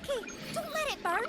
Ricky, don't let it burn.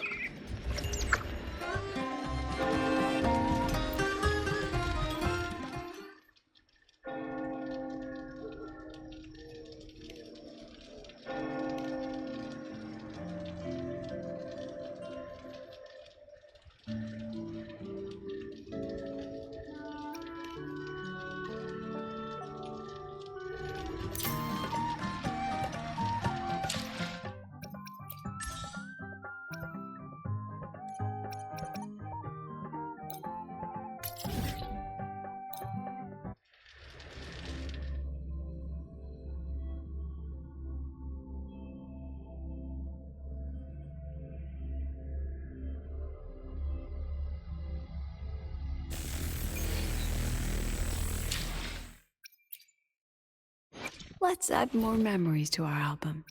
Let's add more memories to our album.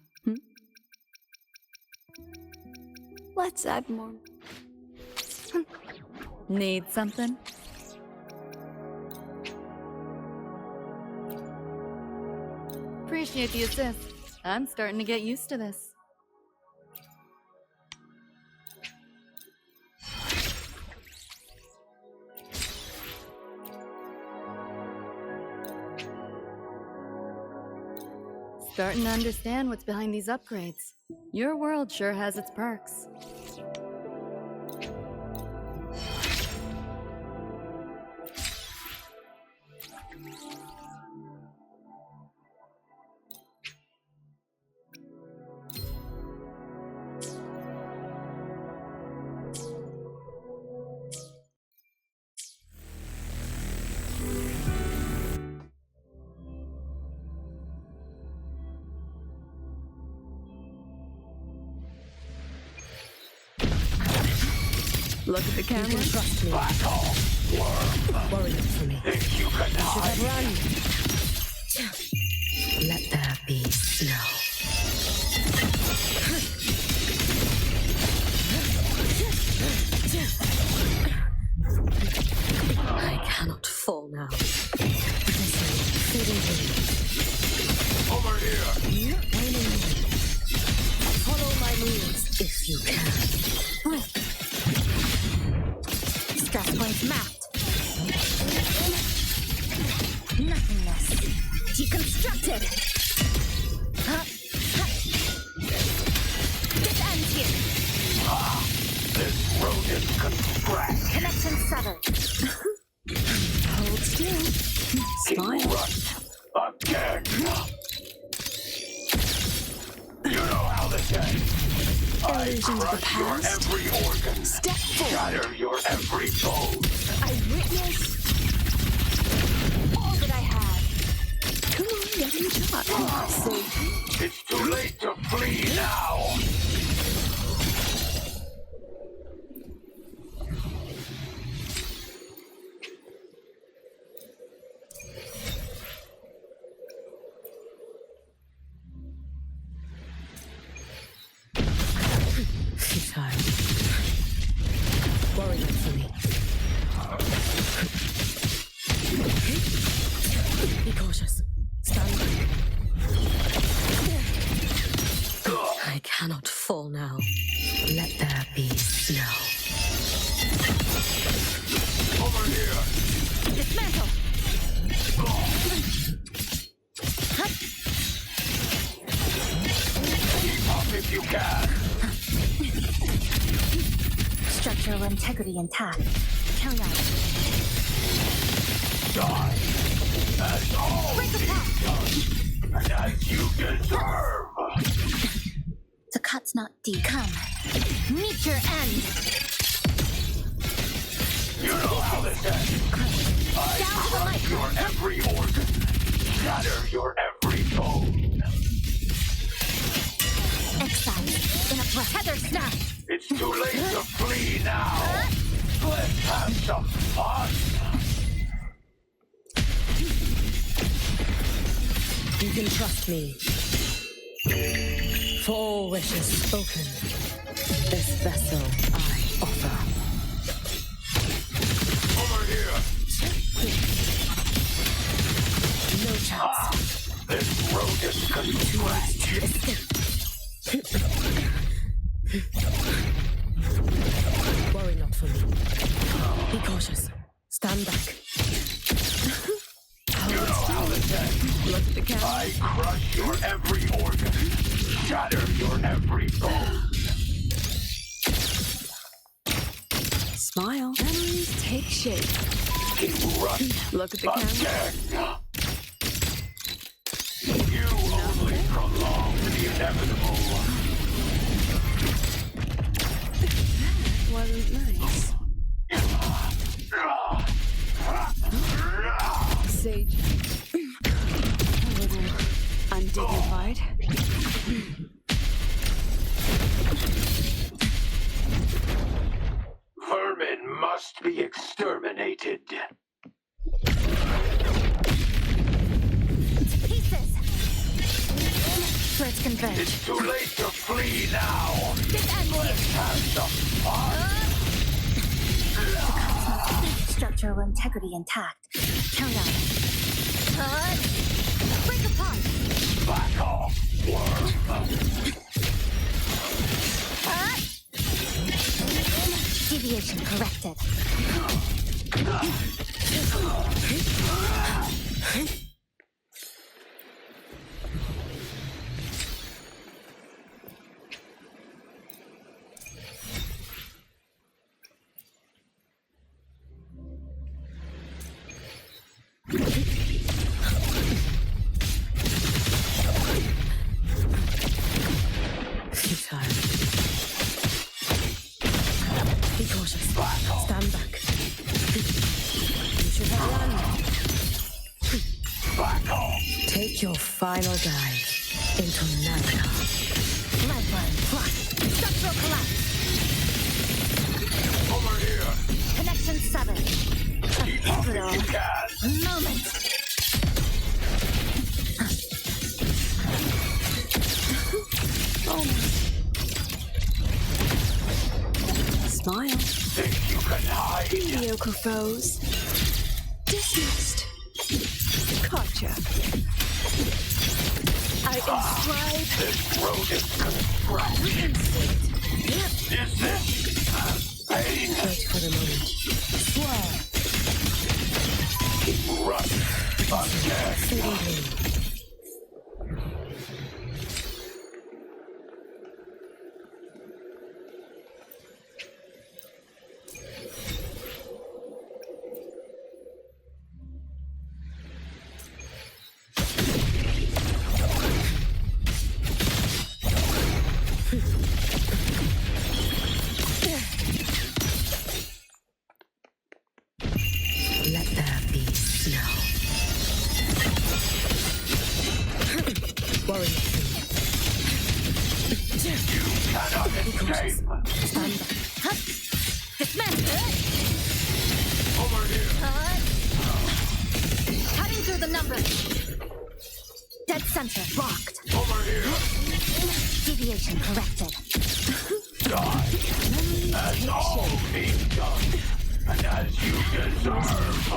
Let's add more. Need something? Appreciate the assist. I'm starting to get used to this. Starting to understand what's behind these upgrades. Your world sure has its perks. Look at the camera. You can trust me. Back off, worm. Worry not for me. Think you can hide? Run. Let there be snow. I cannot fall now. Feeding Over here. you. Follow my moves if you can. Stress points mapped. Nothingness. Deconstructed. This ends here. This road is construct. Connection severed. Hold still. Smile. Right. Again. You know how this ends. Illusions of the Crush your past. every organ. Step forward. Shatter your every bone. I witness all that I have. Come on, get in shot. Safety. It's too late to flee now. Futile. Worry not for me. Be cautious. Stand back. I cannot fall now. Let there be snow. Over here. Dismantle. Keep up if you can. Structural integrity intact. Carry on. Die. As all things done. And as you deserve. The cut's not deep. Come. Meet your end. You know how this ends. I Down to the crush mic. your every organ. Shatter your every bone. Exile. In a breath. Tether snap. It's too late to flee now. Let's have some fun. You can trust me. For all wishes spoken, this vessel I offer. Over here. No chance. This road is construct. Escape. Worry not for me. Be cautious. Stand back. Look at the camera. I crush your every organ, shatter your every bone. Smile. Memories take shape. Erupt Look at the camera. again. You only prolong the inevitable. Wasn't nice. Sage. A little undignified. Vermin must be exterminated. Pieces! Threats converge. It's too late to flee now. This Let's have some fun. Structural integrity intact. Count out. Break apart. Back off, worm. Deviation corrected. Futile. Be cautious. Stand back. You should have run. Back off. Take your final dive into America. Lifeline blocked. Structural collapse. Over here. Connection severed. Keep up if you can. Moment. Smile. Think you can hide? Mediocre foes. Dismissed. Gotcha. I inscribe This road is construct. instinct. Is this pain? Wait for the moment. Run again. Fading blue. Let there be snow. Worry not for You cannot escape. Stand back. Dismantle. Over here. Cutting through the numbers. Dead center blocked. Over here. Deviation corrected. Die. As all being done. And as you deserve.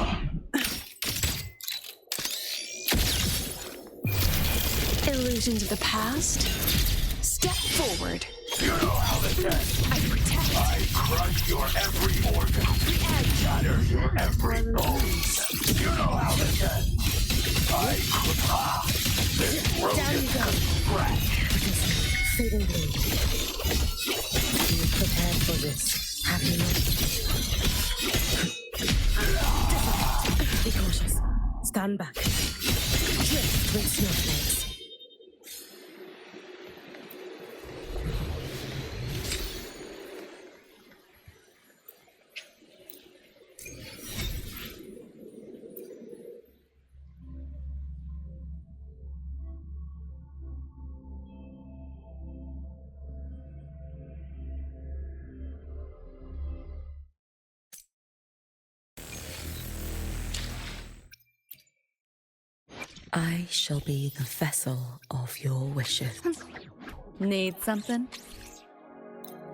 Illusions of the past. Step forward. You know how this ends. I protect. I crush your every organ. Shatter your every bone. You know how this ends. This road Down is you go. construct. Fading blue. You prepared for this, have you not? Be cautious. Stand back. Drift with snowflakes. I shall be the vessel of your wishes. Need something?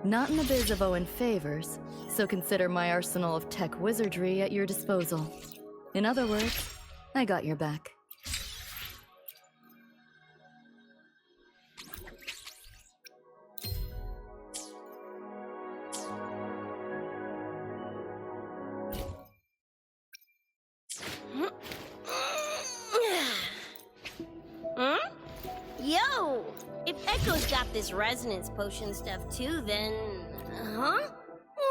Not in the biz of owing favors, so consider my arsenal of tech wizardry at your disposal. In other words, I got your back. Yo! If Echo's got this resonance potion stuff too, then... Huh?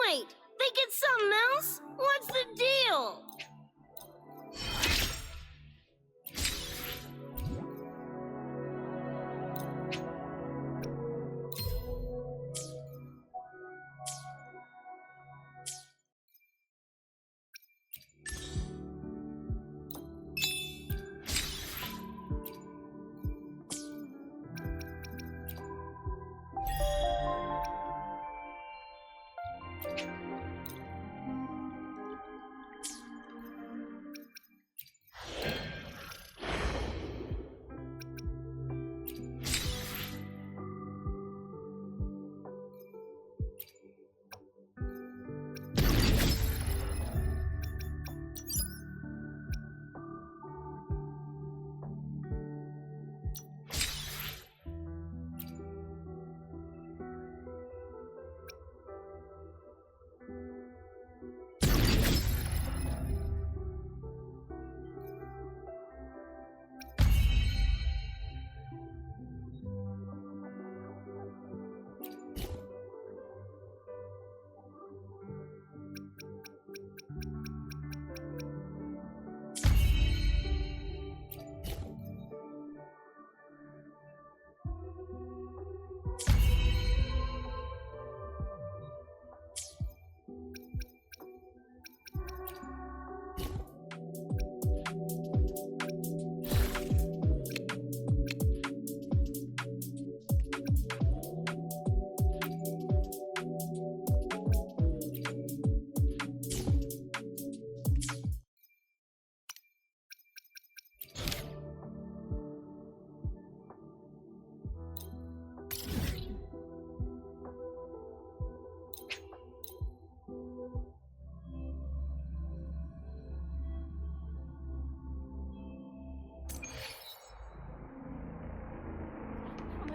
Wait, they get something else? What's the deal?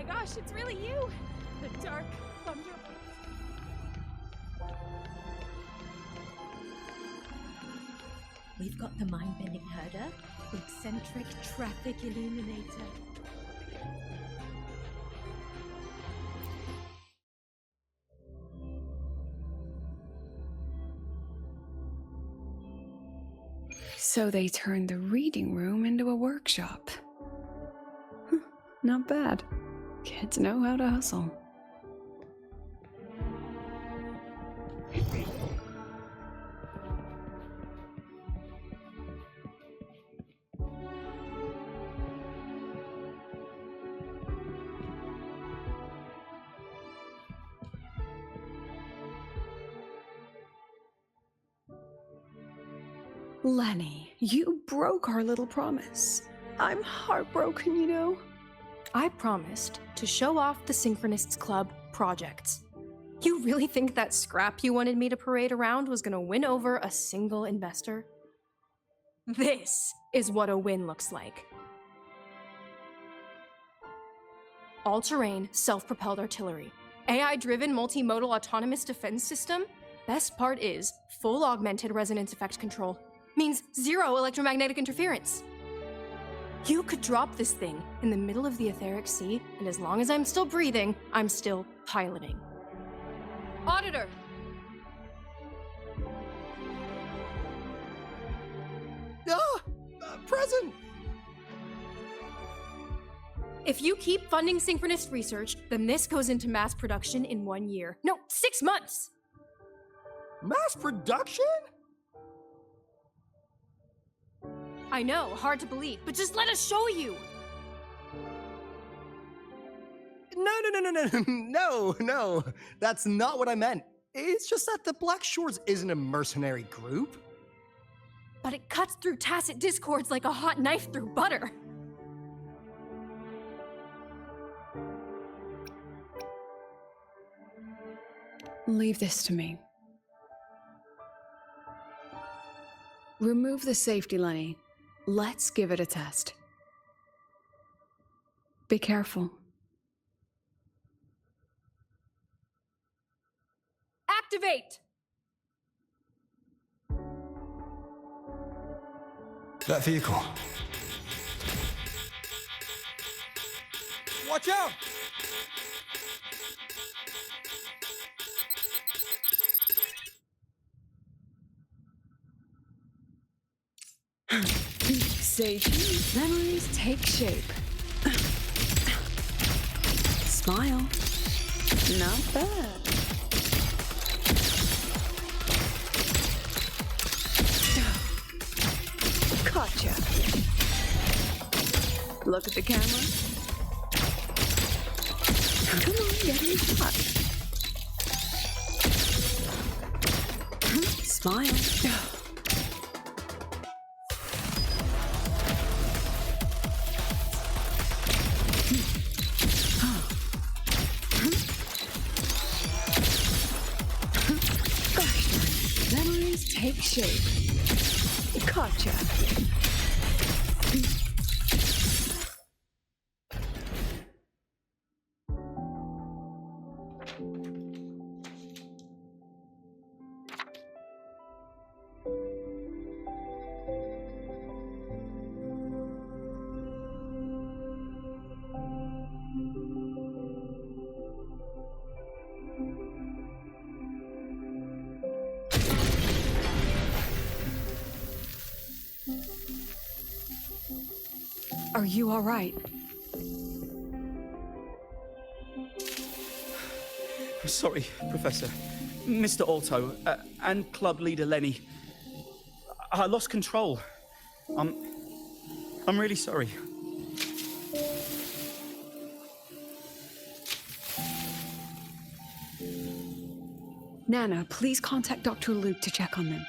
Gosh, it's really you! The dark thunder. We've got the mind-bending herder, the eccentric traffic illuminator. So they turned the reading room into a workshop. Not bad. Kids know how to hustle. Lenny, you broke our little promise. I'm heartbroken, you know. I promised to show off the Synchronists Club projects. You really think that scrap you wanted me to parade around was gonna win over a single investor? This is what a win looks like. All-terrain, self-propelled artillery. AI-driven multimodal autonomous defense system? Best part is, full augmented resonance effect control. Means zero electromagnetic interference. You could drop this thing in the middle of the etheric sea, and as long as I'm still breathing, I'm still piloting. Auditor! Present! If you keep funding synchronist research, then this goes into mass production in 1 year. No, 6 months! Mass production? I know, hard to believe, but just let us show you! No. That's not what I meant. It's just that the Black Shores isn't a mercenary group. But it cuts through tacit discords like a hot knife through butter. Leave this to me. Remove the safety, Lenny. Let's give it a test. Be careful. Activate! That vehicle. Watch out! Say cheese. Memories take shape. Smile. Not bad. Gotcha. Look at the camera. Come on, get in the shot. Smile. Gosh, memories take shape. Gotcha. Are you all right? Sorry, Professor. Mr. Aalto, and club leader Lenny. I lost control. I'm really sorry. Nana, please contact Dr. Luke to check on them.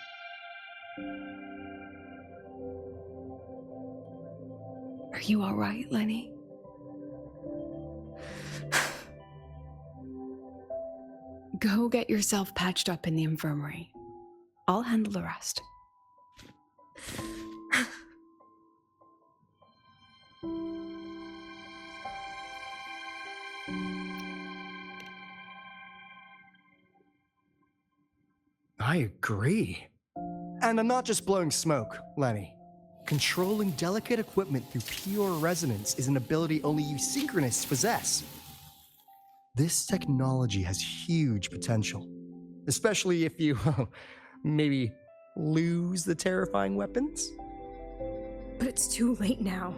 Are you all right, Lenny? Go get yourself patched up in the infirmary. I'll handle the rest. I agree. And I'm not just blowing smoke, Lenny. Controlling delicate equipment through pure resonance is an ability only you Synchronists possess. This technology has huge potential, especially if you, maybe, lose the terrifying weapons. But it's too late now.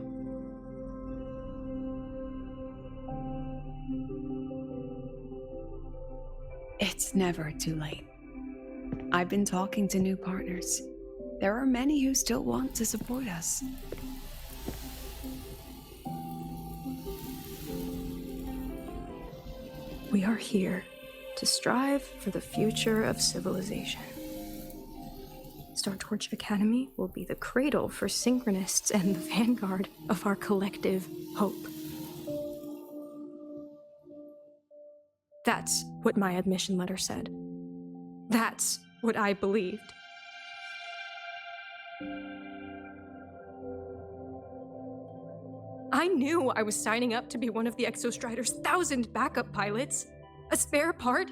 It's never too late. I've been talking to new partners. There are many who still want to support us. We are here to strive for the future of civilization. Startorch Academy will be the cradle for Synchronists and the vanguard of our collective hope. That's what my admission letter said. That's what I believed. I knew I was signing up to be one of the Exostrider's 1,000 backup pilots, a spare part,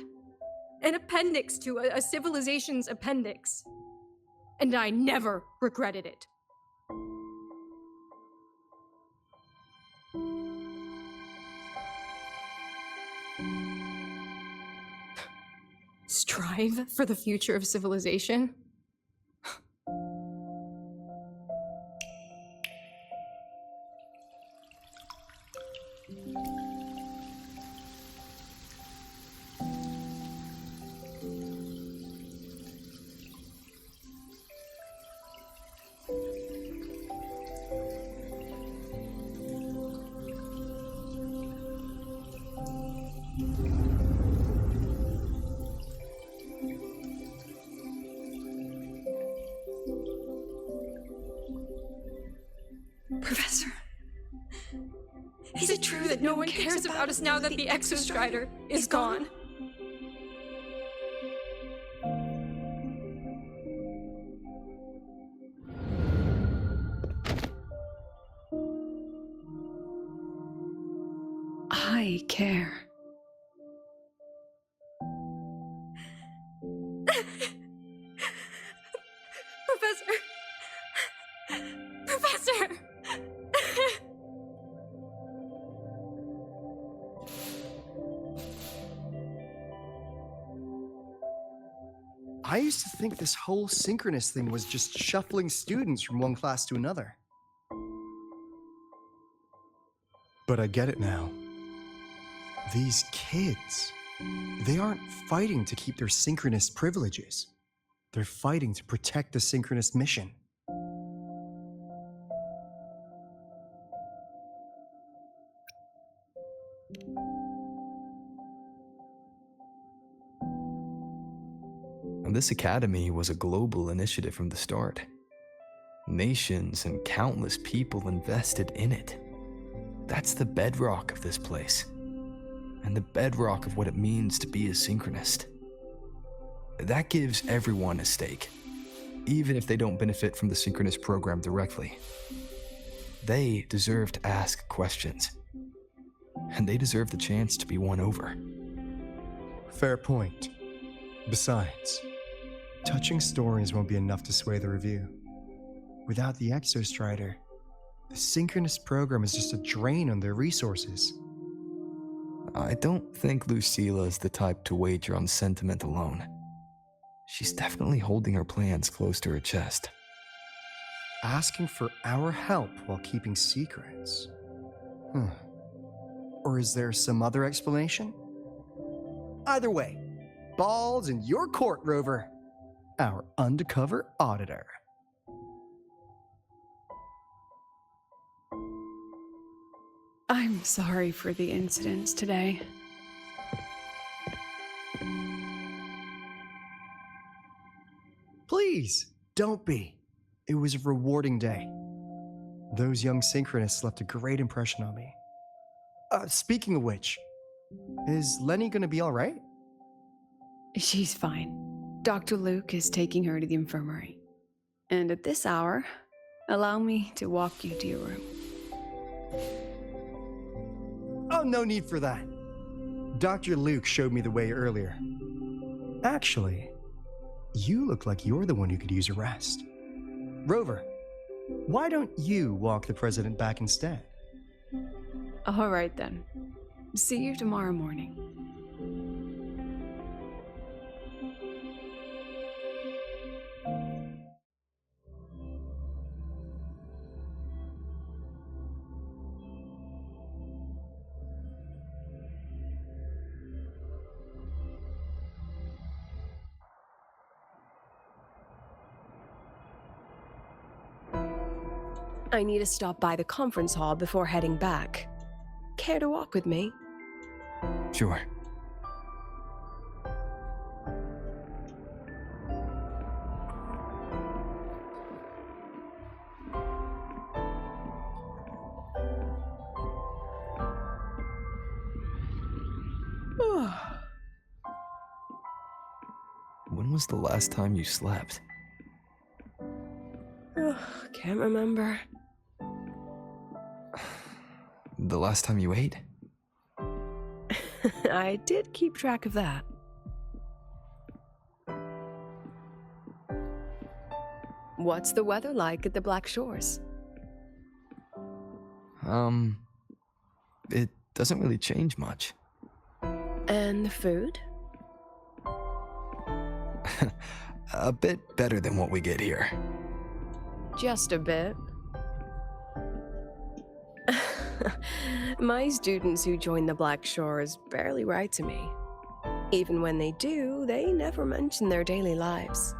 an appendix to a civilization's appendix. And I never regretted it. Strive for the future of civilization? Professor, Is it true that no one cares about us now that the Exostrider is gone? I care. Professor! I used to think this whole synchronous thing was just shuffling students from one class to another. But I get it now. These kids, they aren't fighting to keep their synchronous privileges. They're fighting to protect the synchronous mission. And this academy was a global initiative from the start. Nations and countless people invested in it. That's the bedrock of this place, and the bedrock of what it means to be a synchronist. That gives everyone a stake, even if they don't benefit from the Synchronist Program directly. They deserve to ask questions, and they deserve the chance to be won over. Fair point. Besides, touching stories won't be enough to sway the review. Without the Exostrider, the Synchronist Program is just a drain on their resources. I don't think Lucilla is the type to wager on sentiment alone. She's definitely holding her plans close to her chest. Asking for our help while keeping secrets? Or is there some other explanation? Either way, ball's in your court, Rover. Our undercover auditor. I'm sorry for the incidents today. Please, don't be. It was a rewarding day. Those young synchronists left a great impression on me. Speaking of which, is Lenny gonna be all right? She's fine. Dr. Luke is taking her to the infirmary. And at this hour, allow me to walk you to your room. Oh, no need for that. Dr. Luke showed me the way earlier. Actually, you look like you're the one who could use a rest. Rover, why don't you walk the president back instead? All right then. See you tomorrow morning. I need to stop by the conference hall before heading back. Care to walk with me? Sure. When was the last time you slept? Can't remember. The last time you ate? I did keep track of that. What's the weather like at the Black Shores? It doesn't really change much. And the food? A bit better than what we get here. Just a bit. My students who join the Black Shores barely write to me. Even when they do, they never mention their daily lives.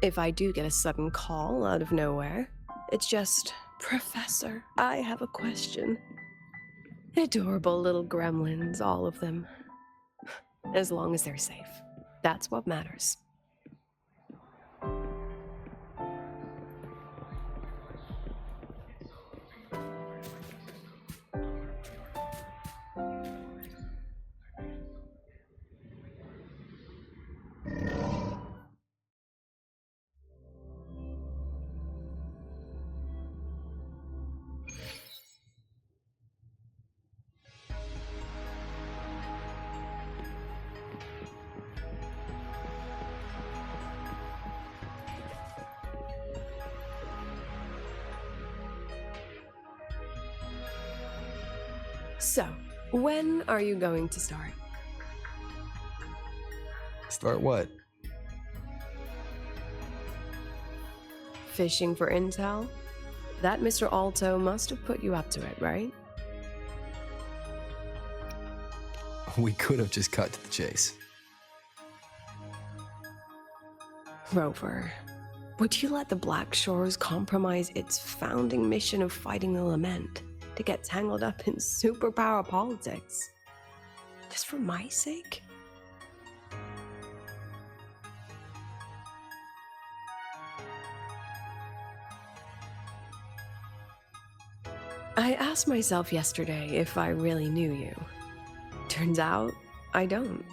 If I do get a sudden call out of nowhere, it's just, "Professor, I have a question." Adorable little gremlins, all of them. As long as they're safe. That's what matters. So, when are you going to start? Start what? Fishing for intel? That Mr. Aalto must have put you up to it, right? We could have just cut to the chase. Rover, would you let the Black Shores compromise its founding mission of fighting the Lament to get tangled up in superpower politics? Just for my sake? I asked myself yesterday if I really knew you. Turns out, I don't.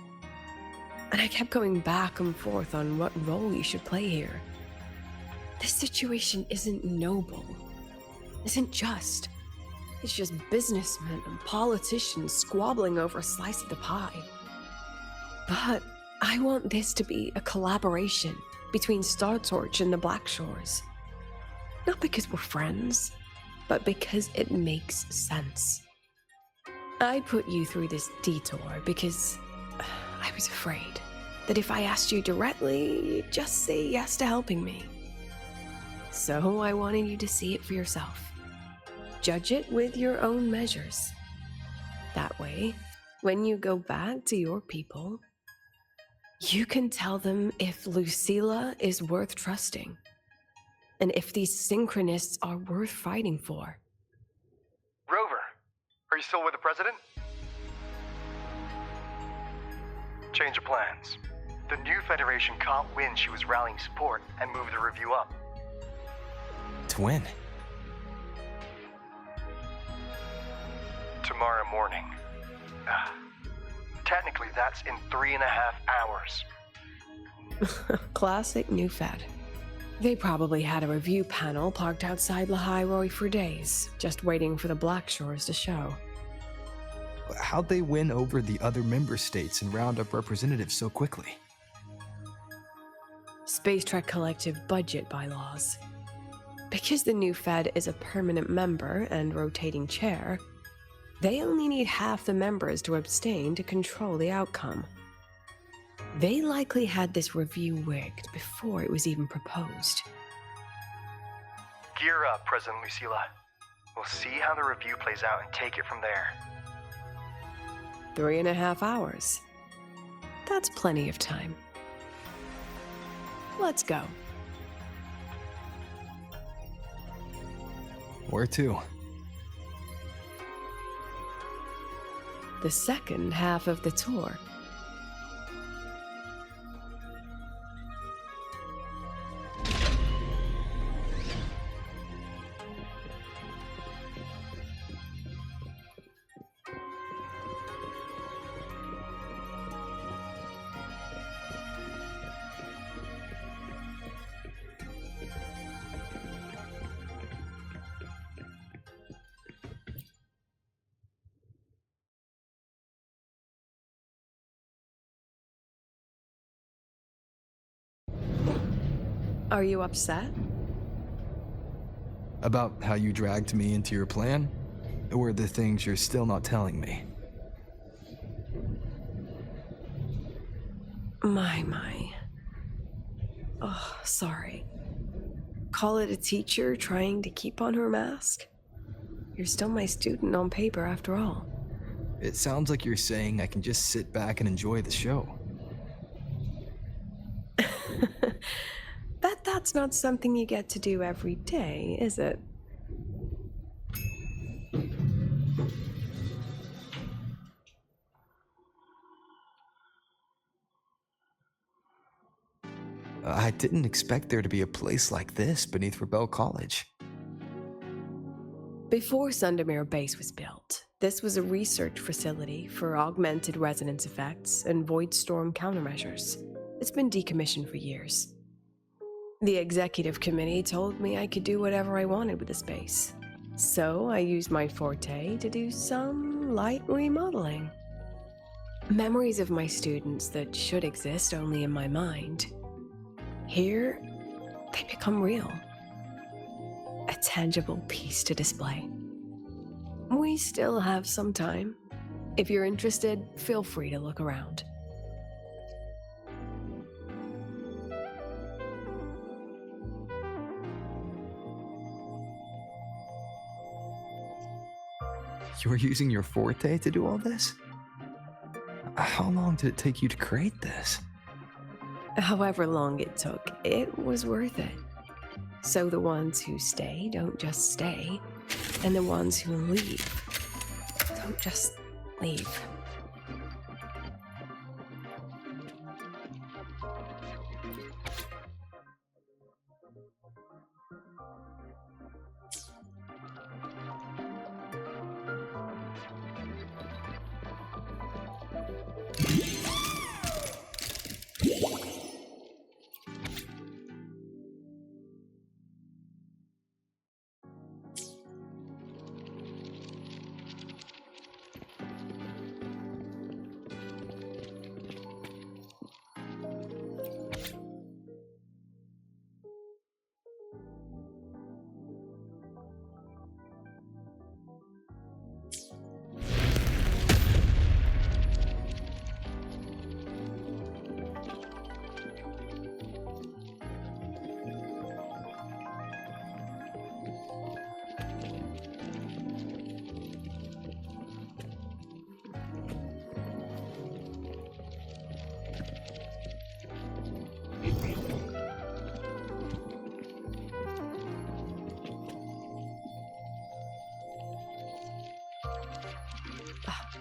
And I kept going back and forth on what role you should play here. This situation isn't noble, isn't just. It's just businessmen and politicians squabbling over a slice of the pie. But I want this to be a collaboration between Startorch and the Black Shores. Not because we're friends, but because it makes sense. I put you through this detour because I was afraid that if I asked you directly, you'd just say yes to helping me. So I wanted you to see it for yourself. Judge it with your own measures. That way, when you go back to your people, you can tell them if Lucilla is worth trusting, and if these Synchronists are worth fighting for. Rover, are you still with the President? Change of plans. The new Federation caught wind she was rallying support and moved the review up. Twin. Tomorrow morning. Technically, that's in 3.5 hours. Classic New Fed. They probably had a review panel parked outside Lahairoi for days, just waiting for the Black Shores to show. How'd they win over the other member states and round up representatives so quickly? Space Trek Collective budget bylaws. Because the new Fed is a permanent member and rotating chair, they only need half the members to abstain to control the outcome. They likely had this review rigged before it was even proposed. Gear up, President Lucilla. We'll see how the review plays out and take it from there. 3.5 hours. That's plenty of time. Let's go. Where to? The second half of the tour. Are you upset? About how you dragged me into your plan? Or the things you're still not telling me? My. Oh, sorry. Call it a teacher trying to keep on her mask? You're still my student on paper after all. It sounds like you're saying I can just sit back and enjoy the show. That's not something you get to do every day, is it? I didn't expect there to be a place like this beneath Rebel College. Before Sundermere Base was built, this was a research facility for augmented resonance effects and void storm countermeasures. It's been decommissioned for years. The executive committee told me I could do whatever I wanted with the space. So I used my forte to do some light remodeling. Memories of my students that should exist only in my mind. Here, they become real. A tangible piece to display. We still have some time. If you're interested, feel free to look around. You were using your forte to do all this? How long did it take you to create this? However long it took, it was worth it. So the ones who stay don't just stay, and the ones who leave don't just leave.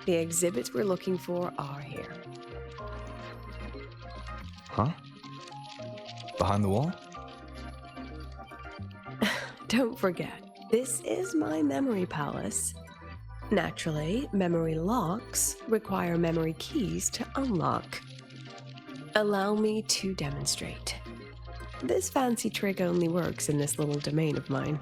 The exhibits we're looking for are here. Huh? Behind the wall? Don't forget, this is my memory palace. Naturally, memory locks require memory keys to unlock. Allow me to demonstrate. This fancy trick only works in this little domain of mine.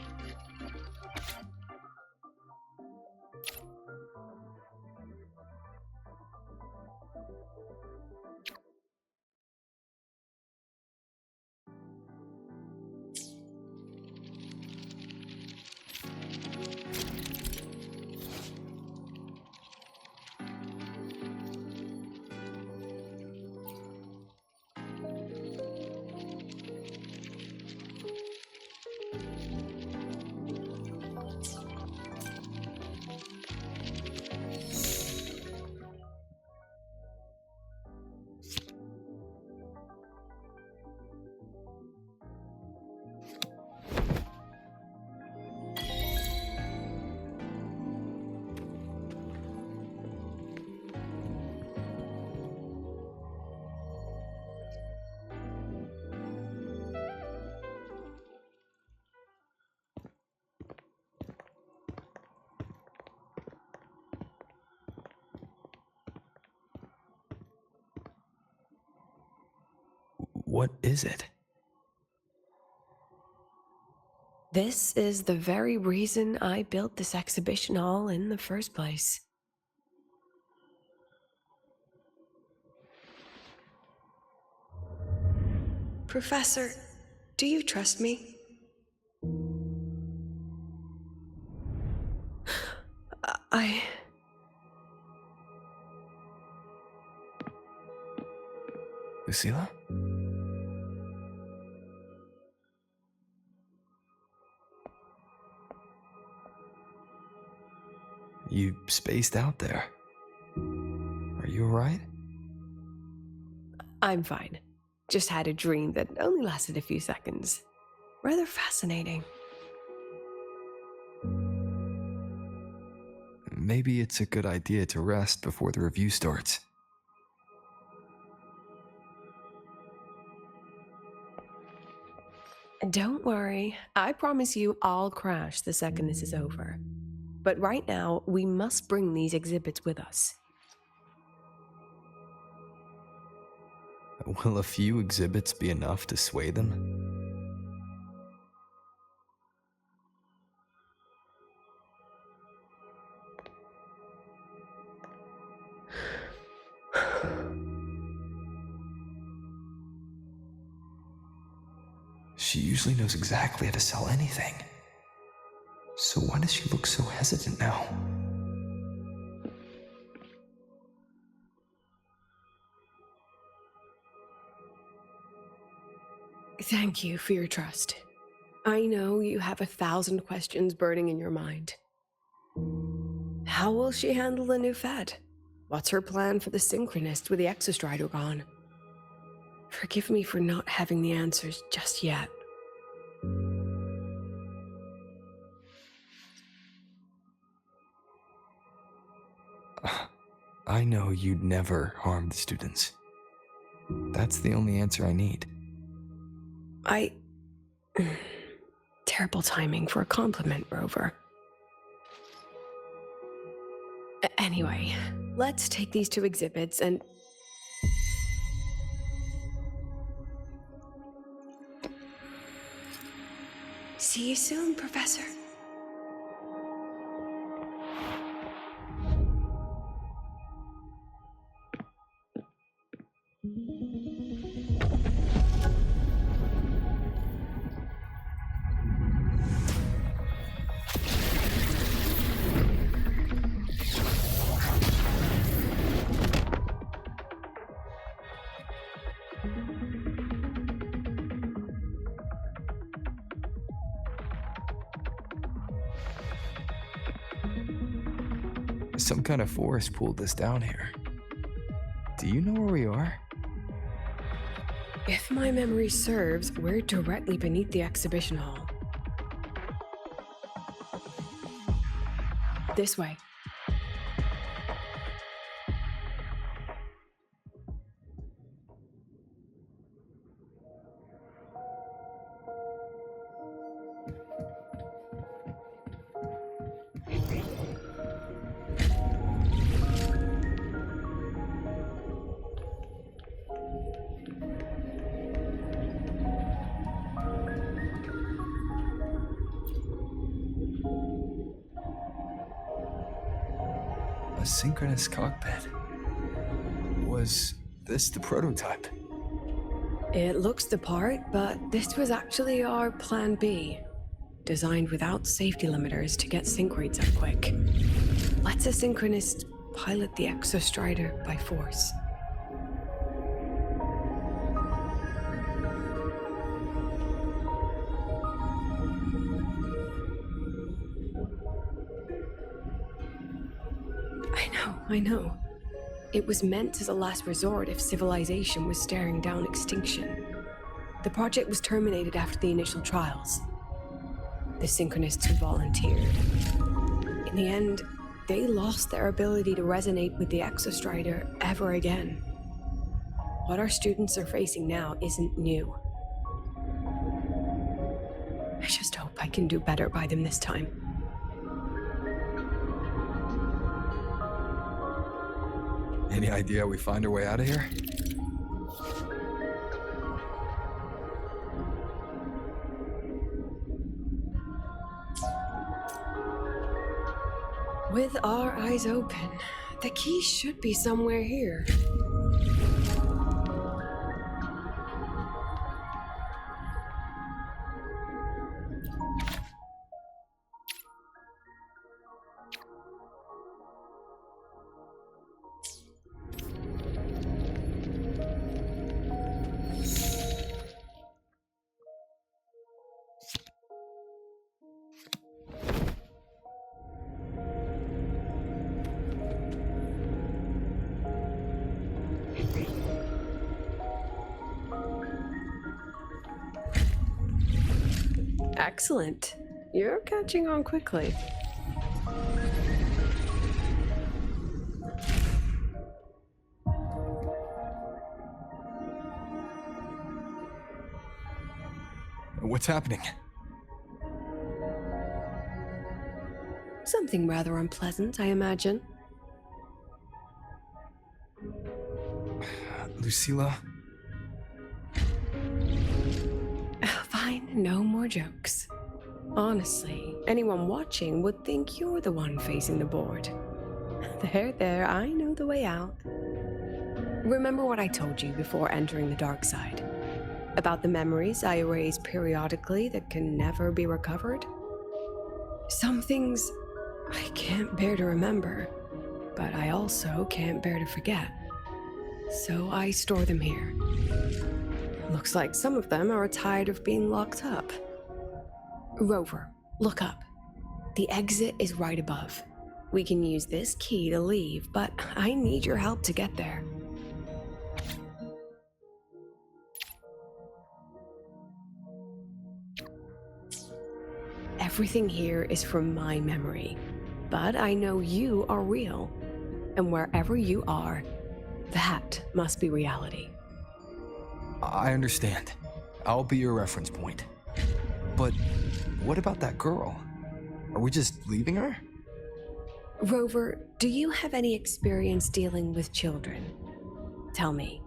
What is it? This is the very reason I built this exhibition hall in the first place. Professor, do you trust me? Lucilla? You spaced out there. Are you alright? I'm fine. Just had a dream that only lasted a few seconds. Rather fascinating. Maybe it's a good idea to rest before the review starts. Don't worry. I promise you I'll crash the second this is over. But right now, we must bring these exhibits with us. Will a few exhibits be enough to sway them? She usually knows exactly how to sell anything. So why does she look so hesitant now? Thank you for your trust. I know you have 1,000 questions burning in your mind. How will she handle the new Fed? What's her plan for the Synchronist with the Exostrider gone? Forgive me for not having the answers just yet. I know you'd never harm the students. That's the only answer I need. Terrible timing for a compliment, Rover. Anyway, let's take these two exhibits and... See you soon, Professor. Some kind of force pulled this down here. Do you know where we are? If my memory serves, we're directly beneath the exhibition hall. This way. A synchronous cockpit. Was this the prototype? It looks the part, but this was actually our Plan B. Designed without safety limiters to get sync rates up quick. Let's a synchronist pilot the Exostrider by force. I know. It was meant as a last resort if civilization was staring down extinction. The project was terminated after the initial trials. The Synchronists who volunteered. In the end, they lost their ability to resonate with the Exostrider ever again. What our students are facing now isn't new. I just hope I can do better by them this time. Any idea how we find our way out of here? With our eyes open, the key should be somewhere here. Excellent. You're catching on quickly. What's happening? Something rather unpleasant, I imagine. Lucilla? Fine, no more jokes. Honestly, anyone watching would think you're the one facing the board. There, I know the way out. Remember what I told you before entering the dark side? About the memories I erase periodically that can never be recovered? Some things I can't bear to remember, but I also can't bear to forget. So I store them here. Looks like some of them are tired of being locked up. Rover, look up. The exit is right above. We can use this key to leave, but I need your help to get there. Everything here is from my memory, but I know you are real, and wherever you are, that must be reality. I understand. I'll be your reference point. But what about that girl? Are we just leaving her? Rover, do you have any experience dealing with children? Tell me,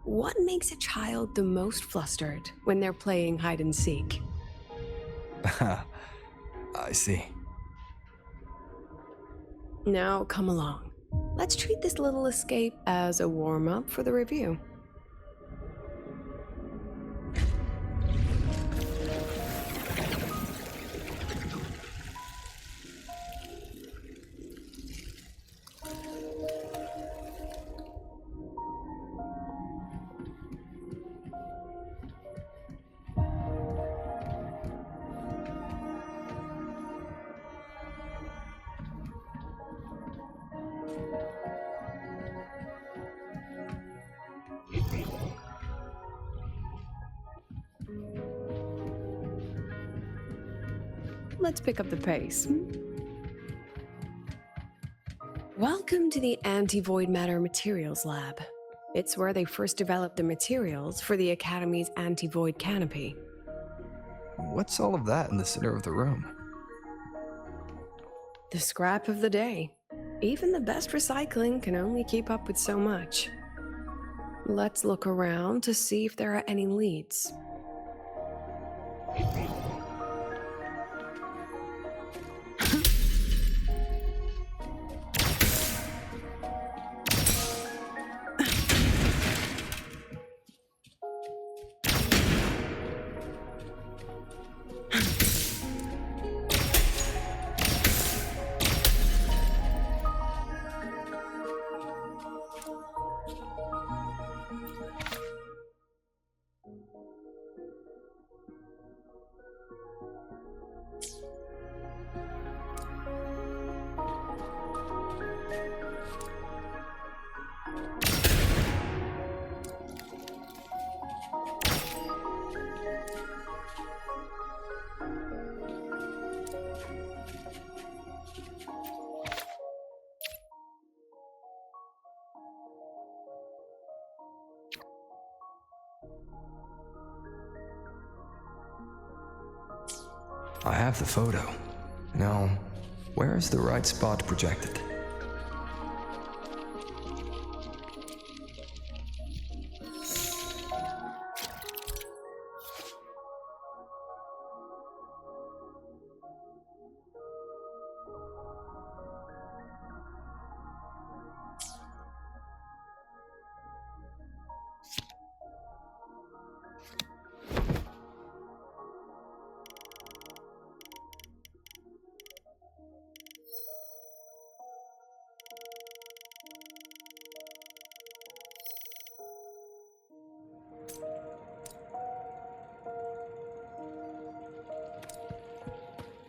what makes a child the most flustered when they're playing hide and seek? I see. Now come along. Let's treat this little escape as a warm-up for the review. Let's pick up the pace. Welcome to the Anti-Void Matter Materials Lab. It's where they first developed the materials for the Academy's anti-void canopy. What's all of that in the center of the room? The scrap of the day. Even the best recycling can only keep up with so much. Let's look around to see if there are any leads. I have the photo. Now, where is the right spot projected?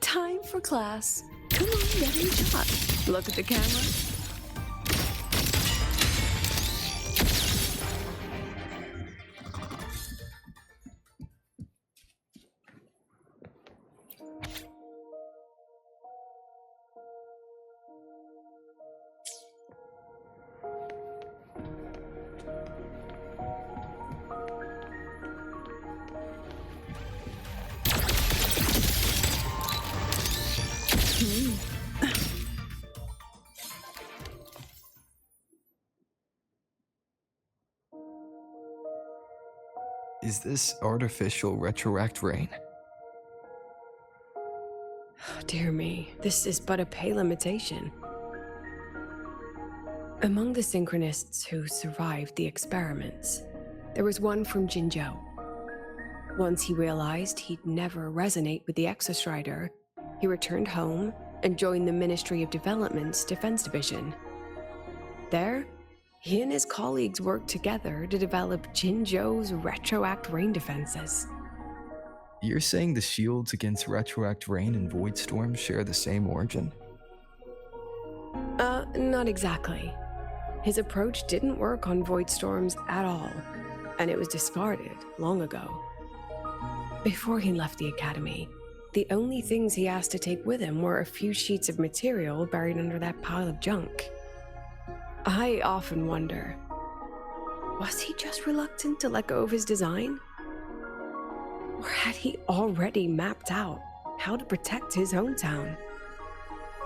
Time for class. Come on, get in the shot. Look at the camera. Is this artificial retroact rain? Dear me, this is but a pale imitation. Among the Synchronists who survived the experiments, there was one from Jinzhou. Once he realized he'd never resonate with the Exostrider, he returned home and joined the Ministry of Development's Defense Division. There, he and his colleagues worked together to develop Jinzhou's retroact rain defenses. You're saying the shields against retroact rain and void storms share the same origin? Not exactly. His approach didn't work on void storms at all, and it was discarded long ago. Before he left the academy, the only things he asked to take with him were a few sheets of material buried under that pile of junk. I often wonder, was he just reluctant to let go of his design? Or had he already mapped out how to protect his hometown?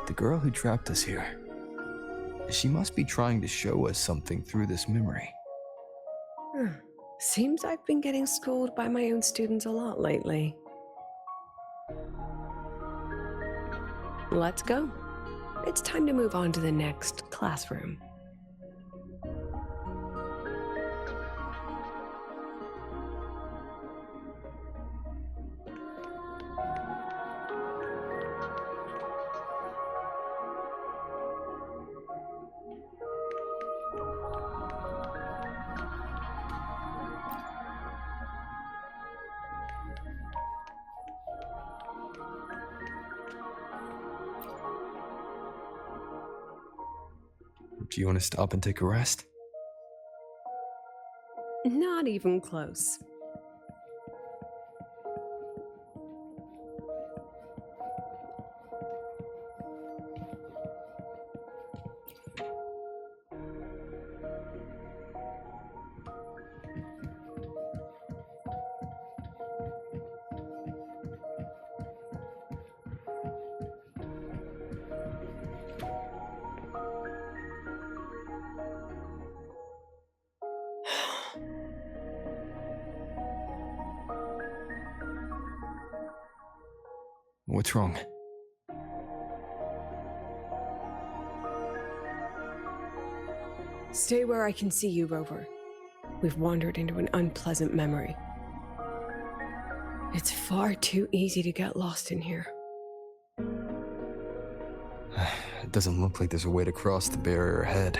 The girl who trapped us here, she must be trying to show us something through this memory. Seems I've been getting schooled by my own students a lot lately. Let's go. It's time to move on to the next classroom. Do you want to stop and take a rest? Not even close. What's wrong? Stay where I can see you, Rover. We've wandered into an unpleasant memory. It's far too easy to get lost in here. It doesn't look like there's a way to cross the barrier ahead.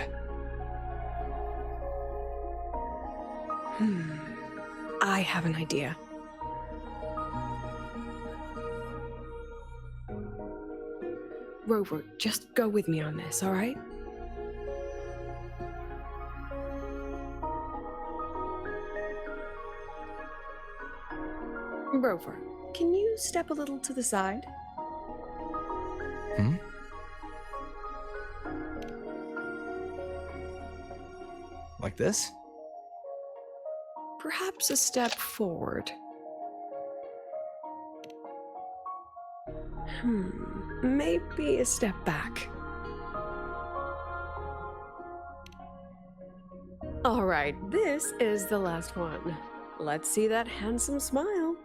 I have an idea. Rover, just go with me on this, all right? Rover, can you step a little to the side? Like this? Perhaps a step forward. Maybe a step back. All right, this is the last one. Let's see that handsome smile.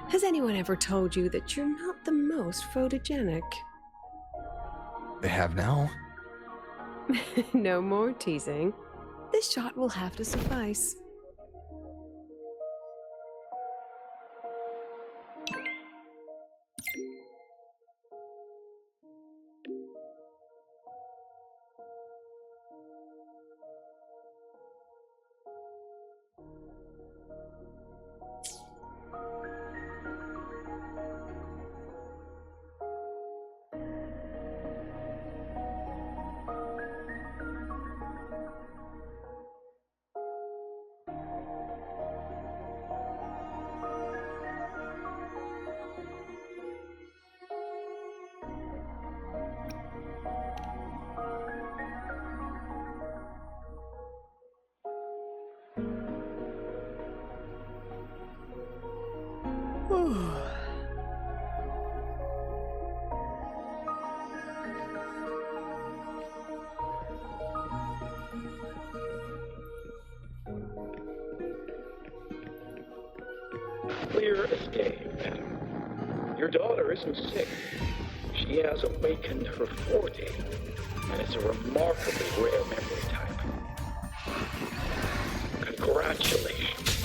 Has anyone ever told you that you're not the most photogenic? They have now? No more teasing. This shot will have to suffice. Clear as day, madam. Your daughter isn't sick. She has awakened her forte, and it's a remarkably rare memory type. Congratulations.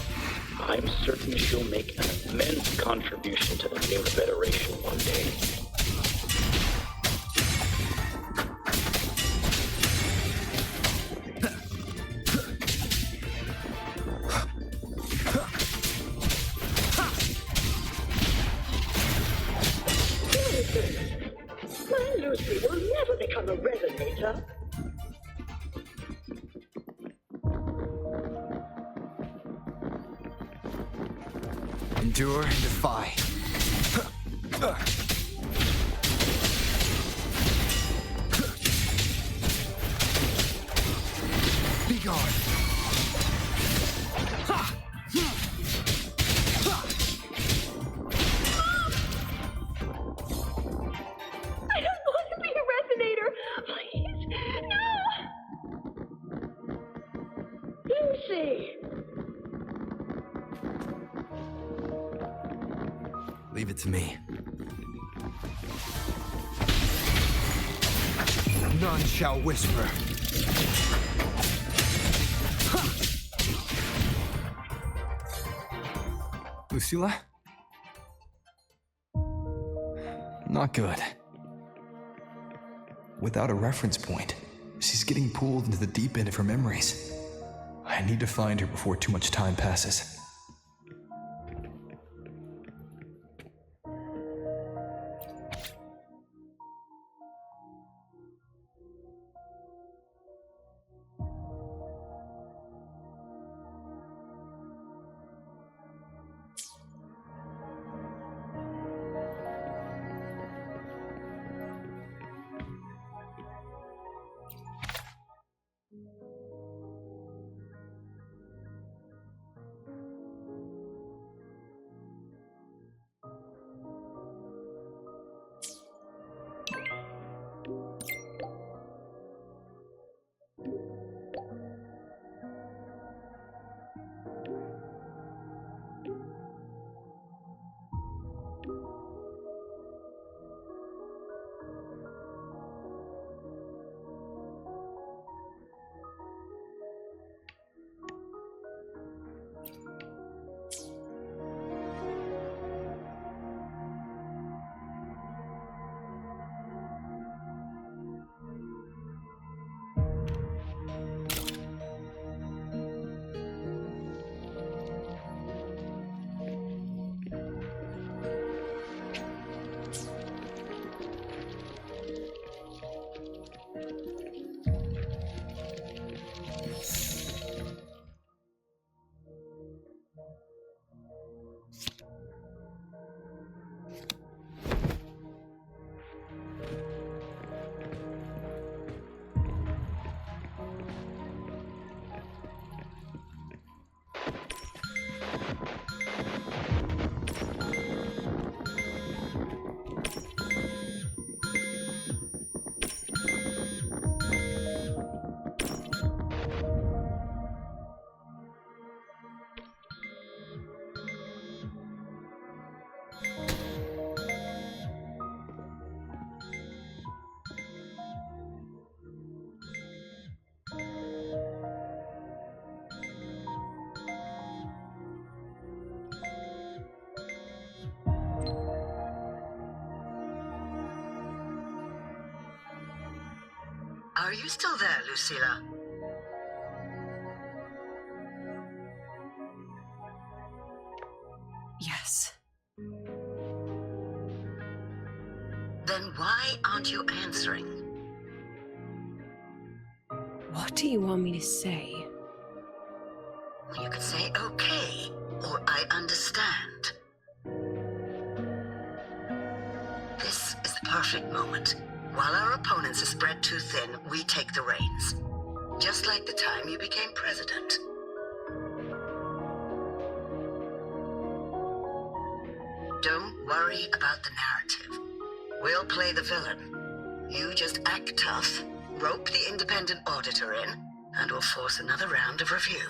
I'm certain she'll make an immense contribution to the new Federation one day. Endure and defy. Be gone. I don't want to be a resonator! Please, no! Lucy! Leave it to me. None shall whisper. Lucilla? Not good. Without a reference point, she's getting pulled into the deep end of her memories. I need to find her before too much time passes. Are you still there, Lucilla? Yes. Then why aren't you answering? What do you want me to say? You could say okay, or I understand. This is the perfect moment. While our opponents are spread too thin, we take the reins. Just like the time you became president. Don't worry about the narrative. We'll play the villain. You just act tough, rope the independent auditor in, and we'll force another round of review.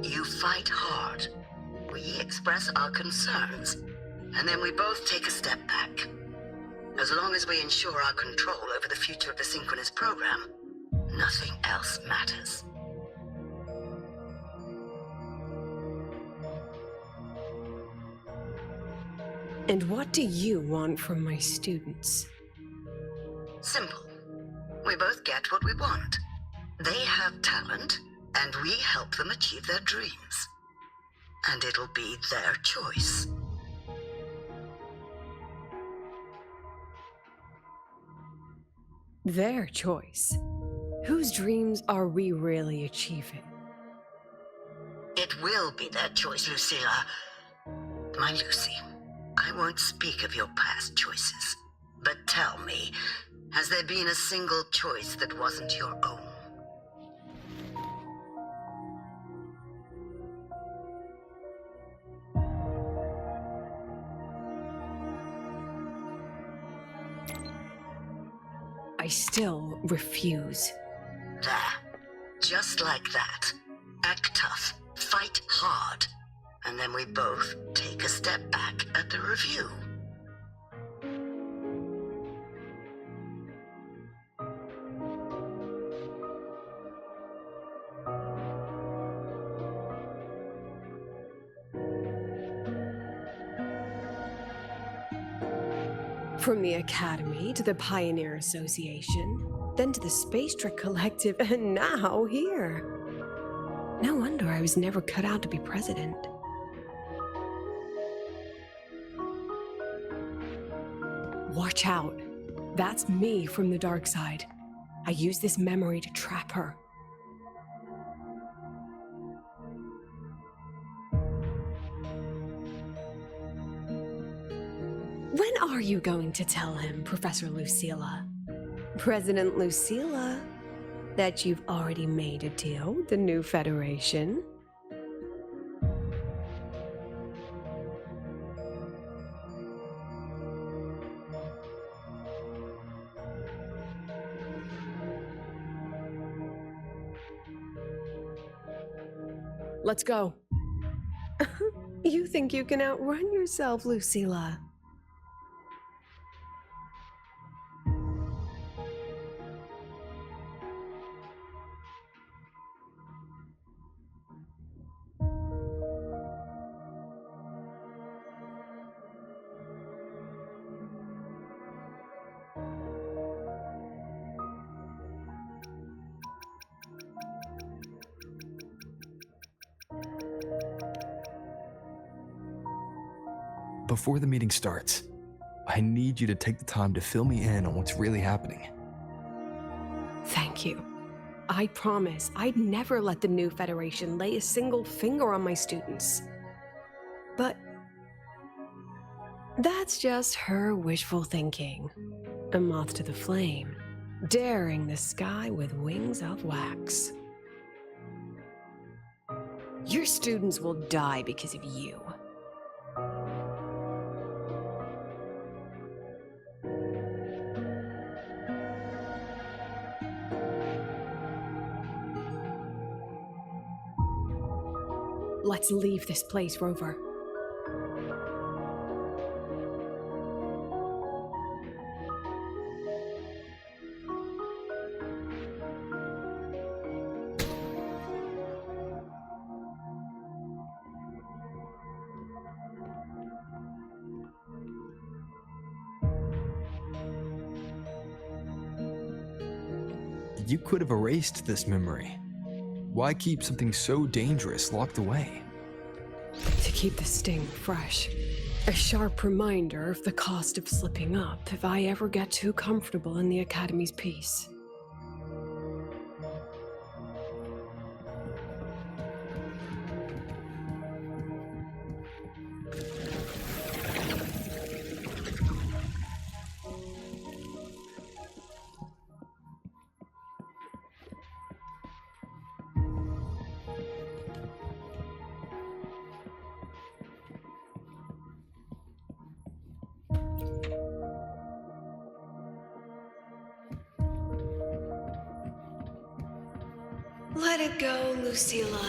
You fight hard. We express our concerns, and then we both take a step back. As long as we ensure our control over the future of the Synchronist Program, nothing else matters. And what do you want from my students? Simple. We both get what we want. They have talent, and we help them achieve their dreams. And it'll be their choice. Their choice? Whose dreams are we really achieving? It will be that choice, Lucilla. My Lucy, I won't speak of your past choices, but tell me, has there been a single choice that wasn't your own? I still refuse. There. Just like that. Act tough. Fight hard. And then we both take a step back at the review. From the Academy to the Pioneer Association, then to the Space Trek Collective, and now here. No wonder I was never cut out to be president. Watch out. That's me from the dark side. I use this memory to trap her. When are you going to tell him, Professor Lucilla? President Lucilla, that you've already made a deal with the new Federation? Let's go. You think you can outrun yourself, Lucilla? Before the meeting starts, I need you to take the time to fill me in on what's really happening. Thank you. I promise I'd never let the new Federation lay a single finger on my students. But that's just her wishful thinking. A moth to the flame, daring the sky with wings of wax. Your students will die because of you. Let's leave this place, Rover. You could have erased this memory. Why keep something so dangerous locked away? To keep the sting fresh. A sharp reminder of the cost of slipping up if I ever get too comfortable in the Academy's peace. Let it go, Lucilla.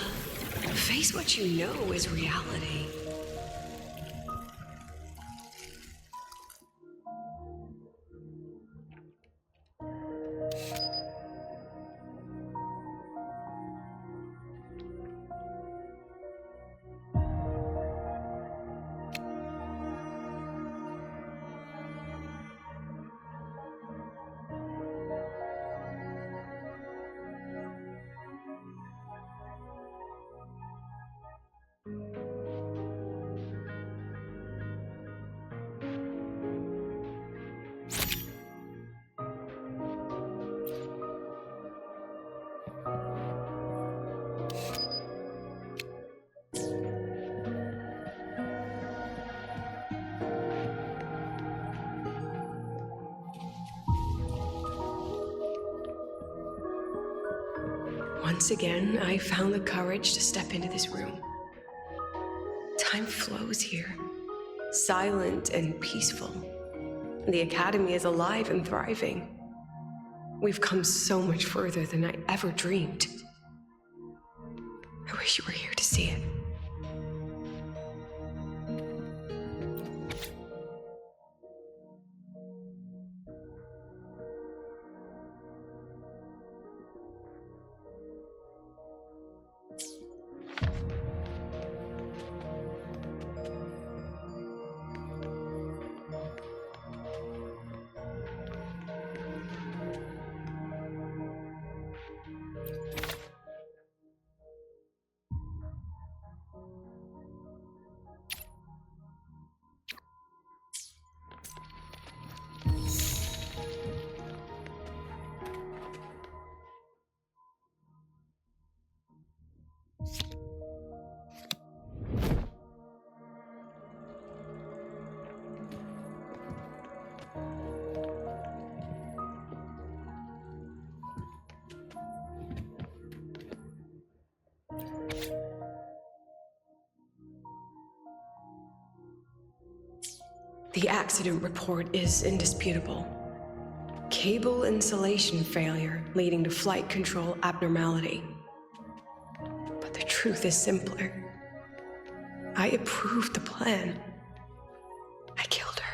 Face what you know is reality. Once again, I found the courage to step into this room. Time flows here, silent and peaceful. The Academy is alive and thriving. We've come so much further than I ever dreamed. I wish you were here to see it. The accident report is indisputable. Cable insulation failure leading to flight control abnormality. But the truth is simpler. I approved the plan. I killed her.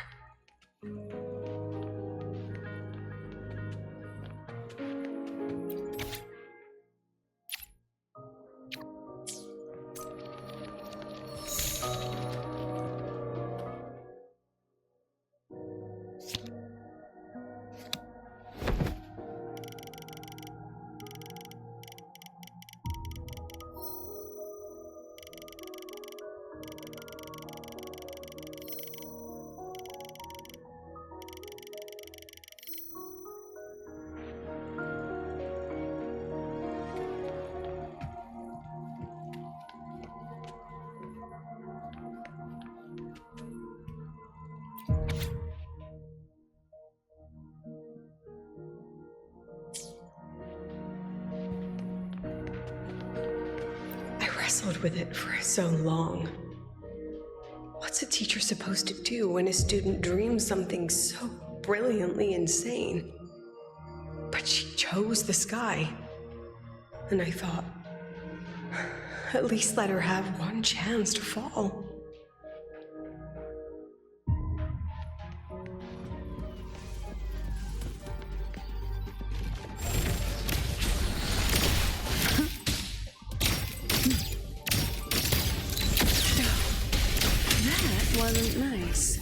Wrestled with it for so long. What's a teacher supposed to do when a student dreams something so brilliantly insane? But she chose the sky. And I thought, at least let her have one chance to fall. Wasn't nice.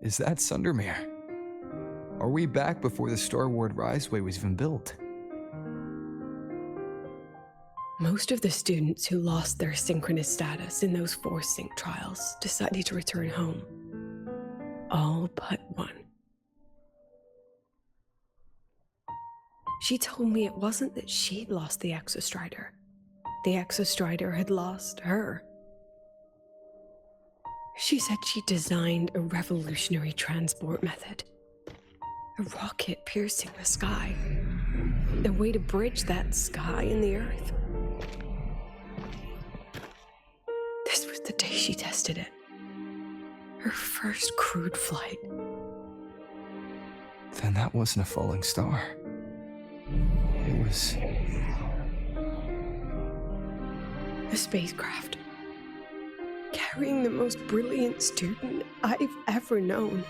Is that Sundermere? Are we back before the Starward Riseway was even built? Most of the students who lost their synchronous status in those forced sync trials decided to return home. All but one. She told me it wasn't that she'd lost the Exostrider. The Exostrider had lost her. She said she designed a revolutionary transport method. A rocket piercing the sky. A way to bridge that sky and the earth. This was the day she tested it. Her first crewed flight. Then that wasn't a falling star. It was... a spacecraft. Carrying marrying the most brilliant student I've ever known.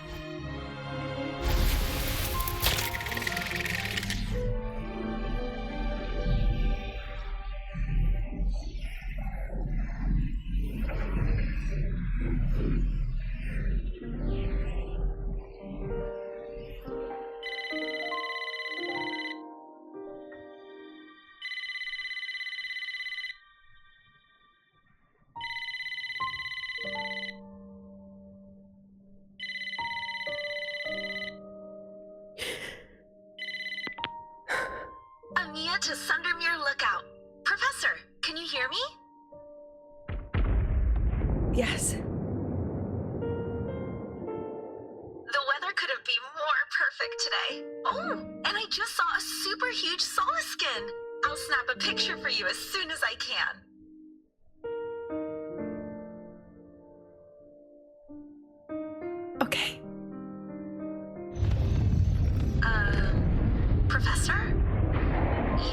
Aemeath to Sundermere Lookout. Professor, can you hear me? Yes. The weather couldn't be more perfect today. Oh, and I just saw a super huge Solaskin. I'll snap a picture for you as soon as I can. Okay. Professor?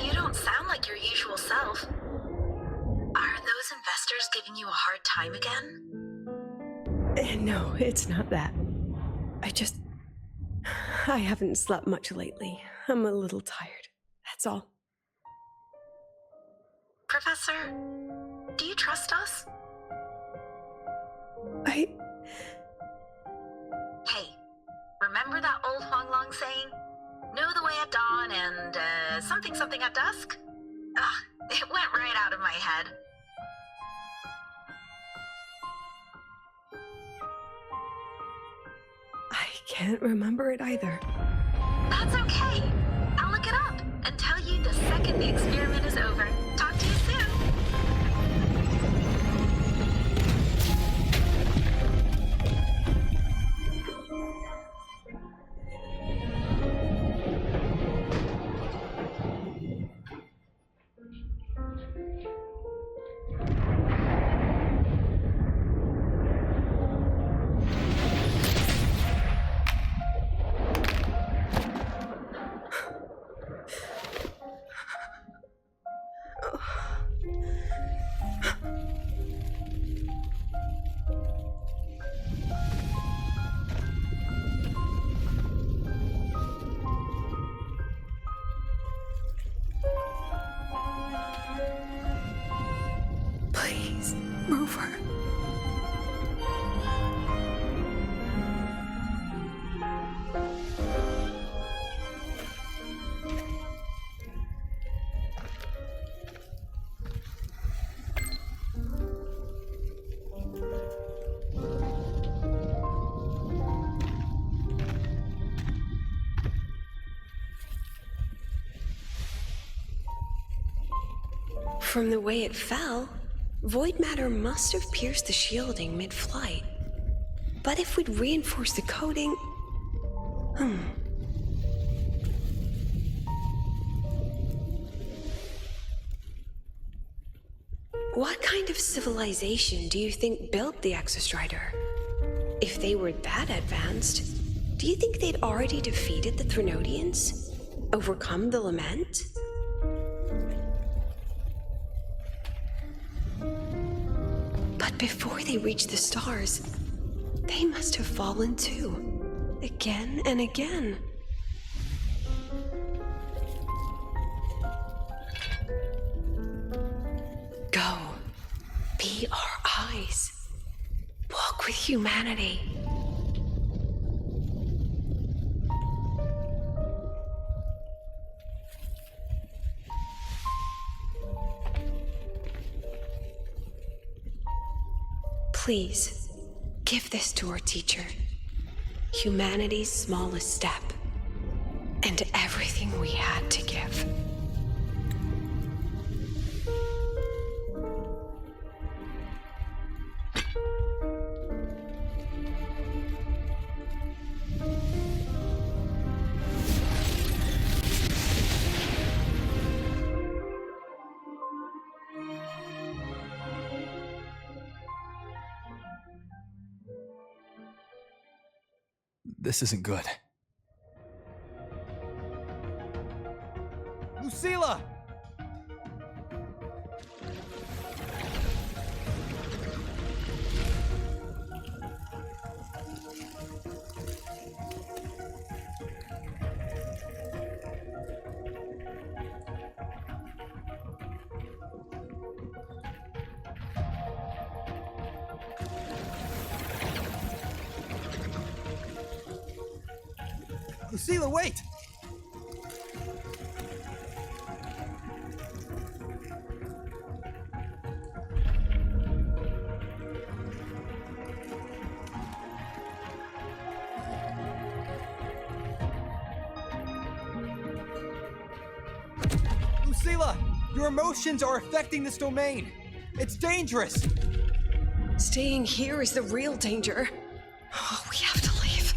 You don't sound like your usual self. Are those investors giving you a hard time again? No, it's not that. I haven't slept much lately. I'm a little tired. That's all. Professor, do you trust us? Hey, remember that old Huanglong saying? Know the way at dawn and, something at dusk? It went right out of my head. I can't remember it either. That's okay. I'll look it up and tell you the second the experiment is over. Talk to you soon. Please, Rover. From the way it fell, void matter must have pierced the shielding mid-flight. But if we'd reinforced the coating... What kind of civilization do you think built the Exostrider? If they were that advanced, do you think they'd already defeated the Threnodians? Overcome the Lament? But before they reached the stars, they must have fallen too, again and again. Go, be our eyes, walk with humanity. Please, give this to our teacher. Humanity's smallest step, and everything we had to give. This isn't good. Lucilla! Lucilla, wait! Lucilla, your emotions are affecting this domain. It's dangerous. Staying here is the real danger. Oh, we have to leave.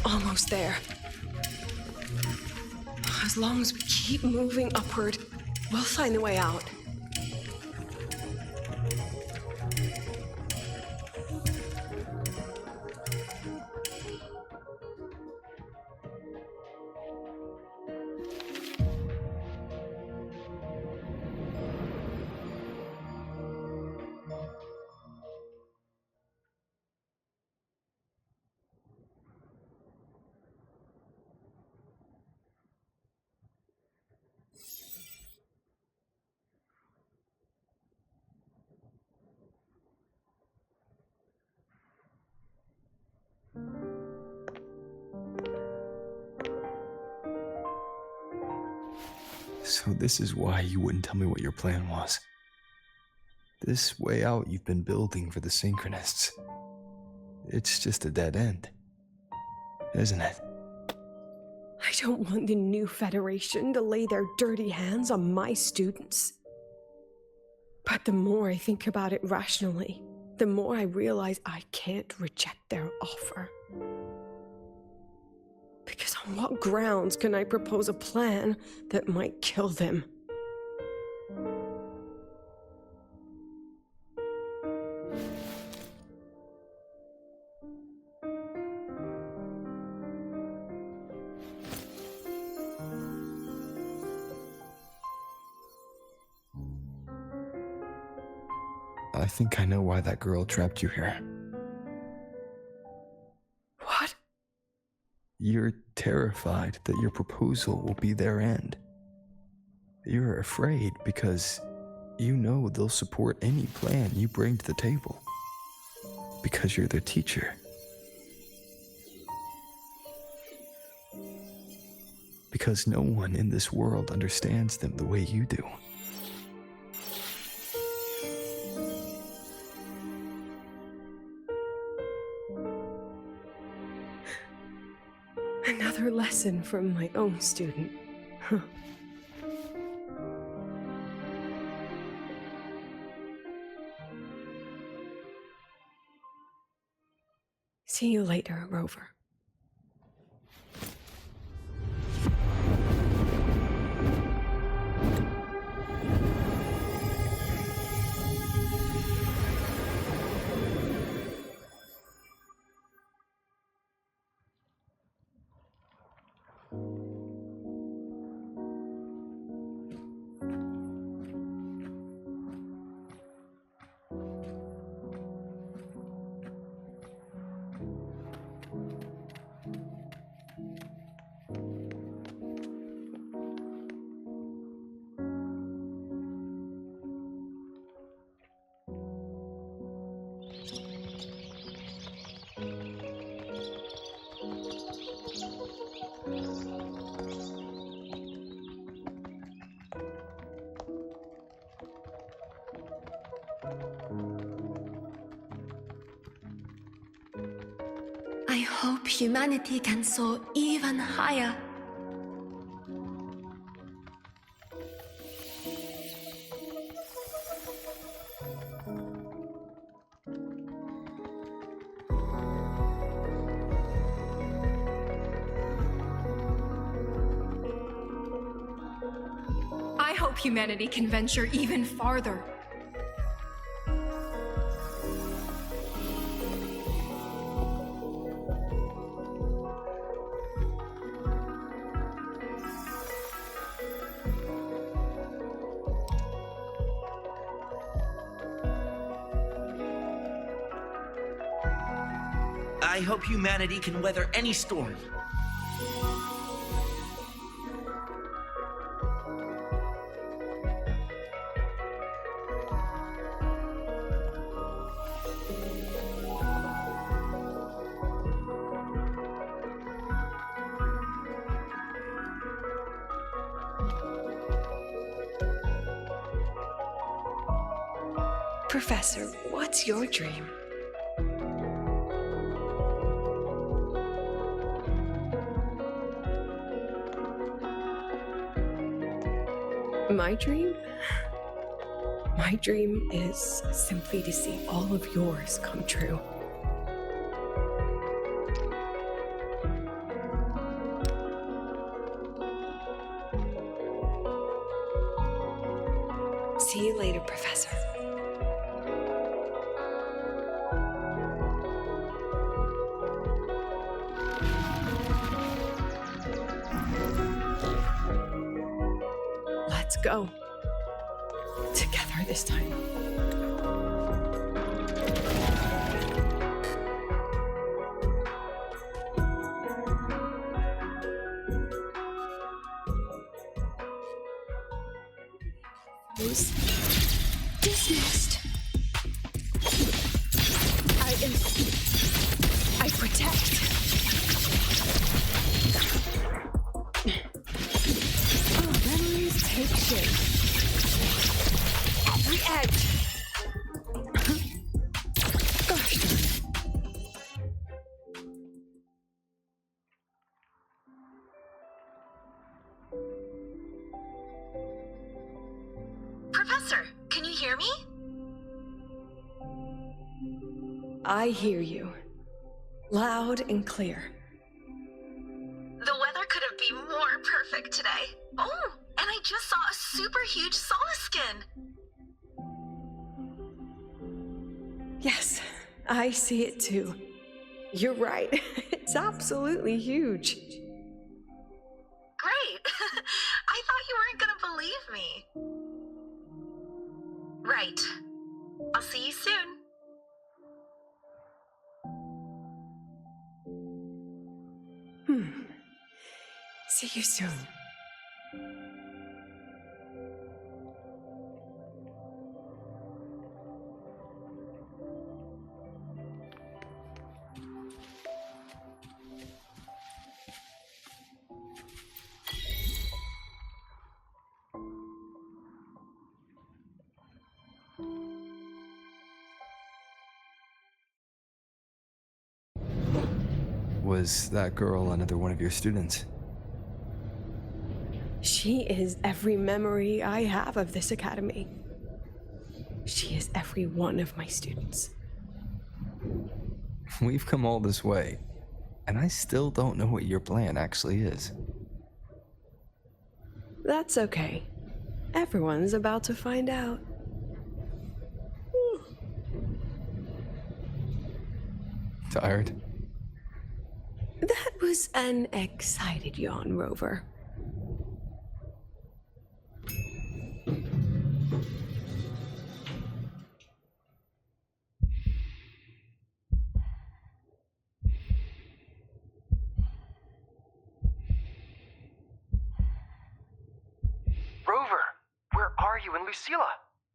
Almost there. As long as we keep moving upward, we'll find the way out. So this is why you wouldn't tell me what your plan was. This way out you've been building for the Synchronists. It's just a dead end, isn't it? I don't want the new Federation to lay their dirty hands on my students. But the more I think about it rationally, the more I realize I can't reject their offer. Because on what grounds can I propose a plan that might kill them? I think I know why that girl trapped you here. What? You're terrified that your proposal will be their end. You're afraid because you know they'll support any plan you bring to the table. Because you're their teacher. Because no one in this world understands them the way you do. Another lesson from my own student. Huh. See you later, Rover. I hope humanity can soar even higher. I hope humanity can venture even farther. I hope humanity can weather any storm. Professor, what's your dream? My dream? My dream is simply to see all of yours come true. See you later, Professor. Let's go. Together this time. Dismissed. I protect. Oh, memories take shape. Every edge. Gosh darn it. Professor, can you hear me? I hear you. Loud and clear. The weather couldn't be more perfect today. Oh, and I just saw a super huge solaskin. Yes, I see it too. You're right. It's absolutely huge. Great. I thought you weren't gonna believe me. Right. I'll see you soon. See you soon. Was that girl another one of your students? She is every memory I have of this academy. She is every one of my students. We've come all this way, and I still don't know what your plan actually is. That's okay. Everyone's about to find out. Tired? That was an excited yawn, Rover. Rover, where are you and Lucilla?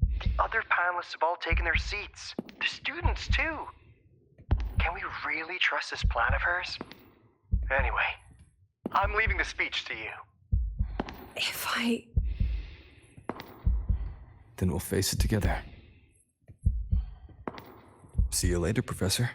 The other panelists have all taken their seats. The students, too. Can we really trust this plan of hers? Anyway, I'm leaving the speech to you. If I... Then we'll face it together. See you later, Professor.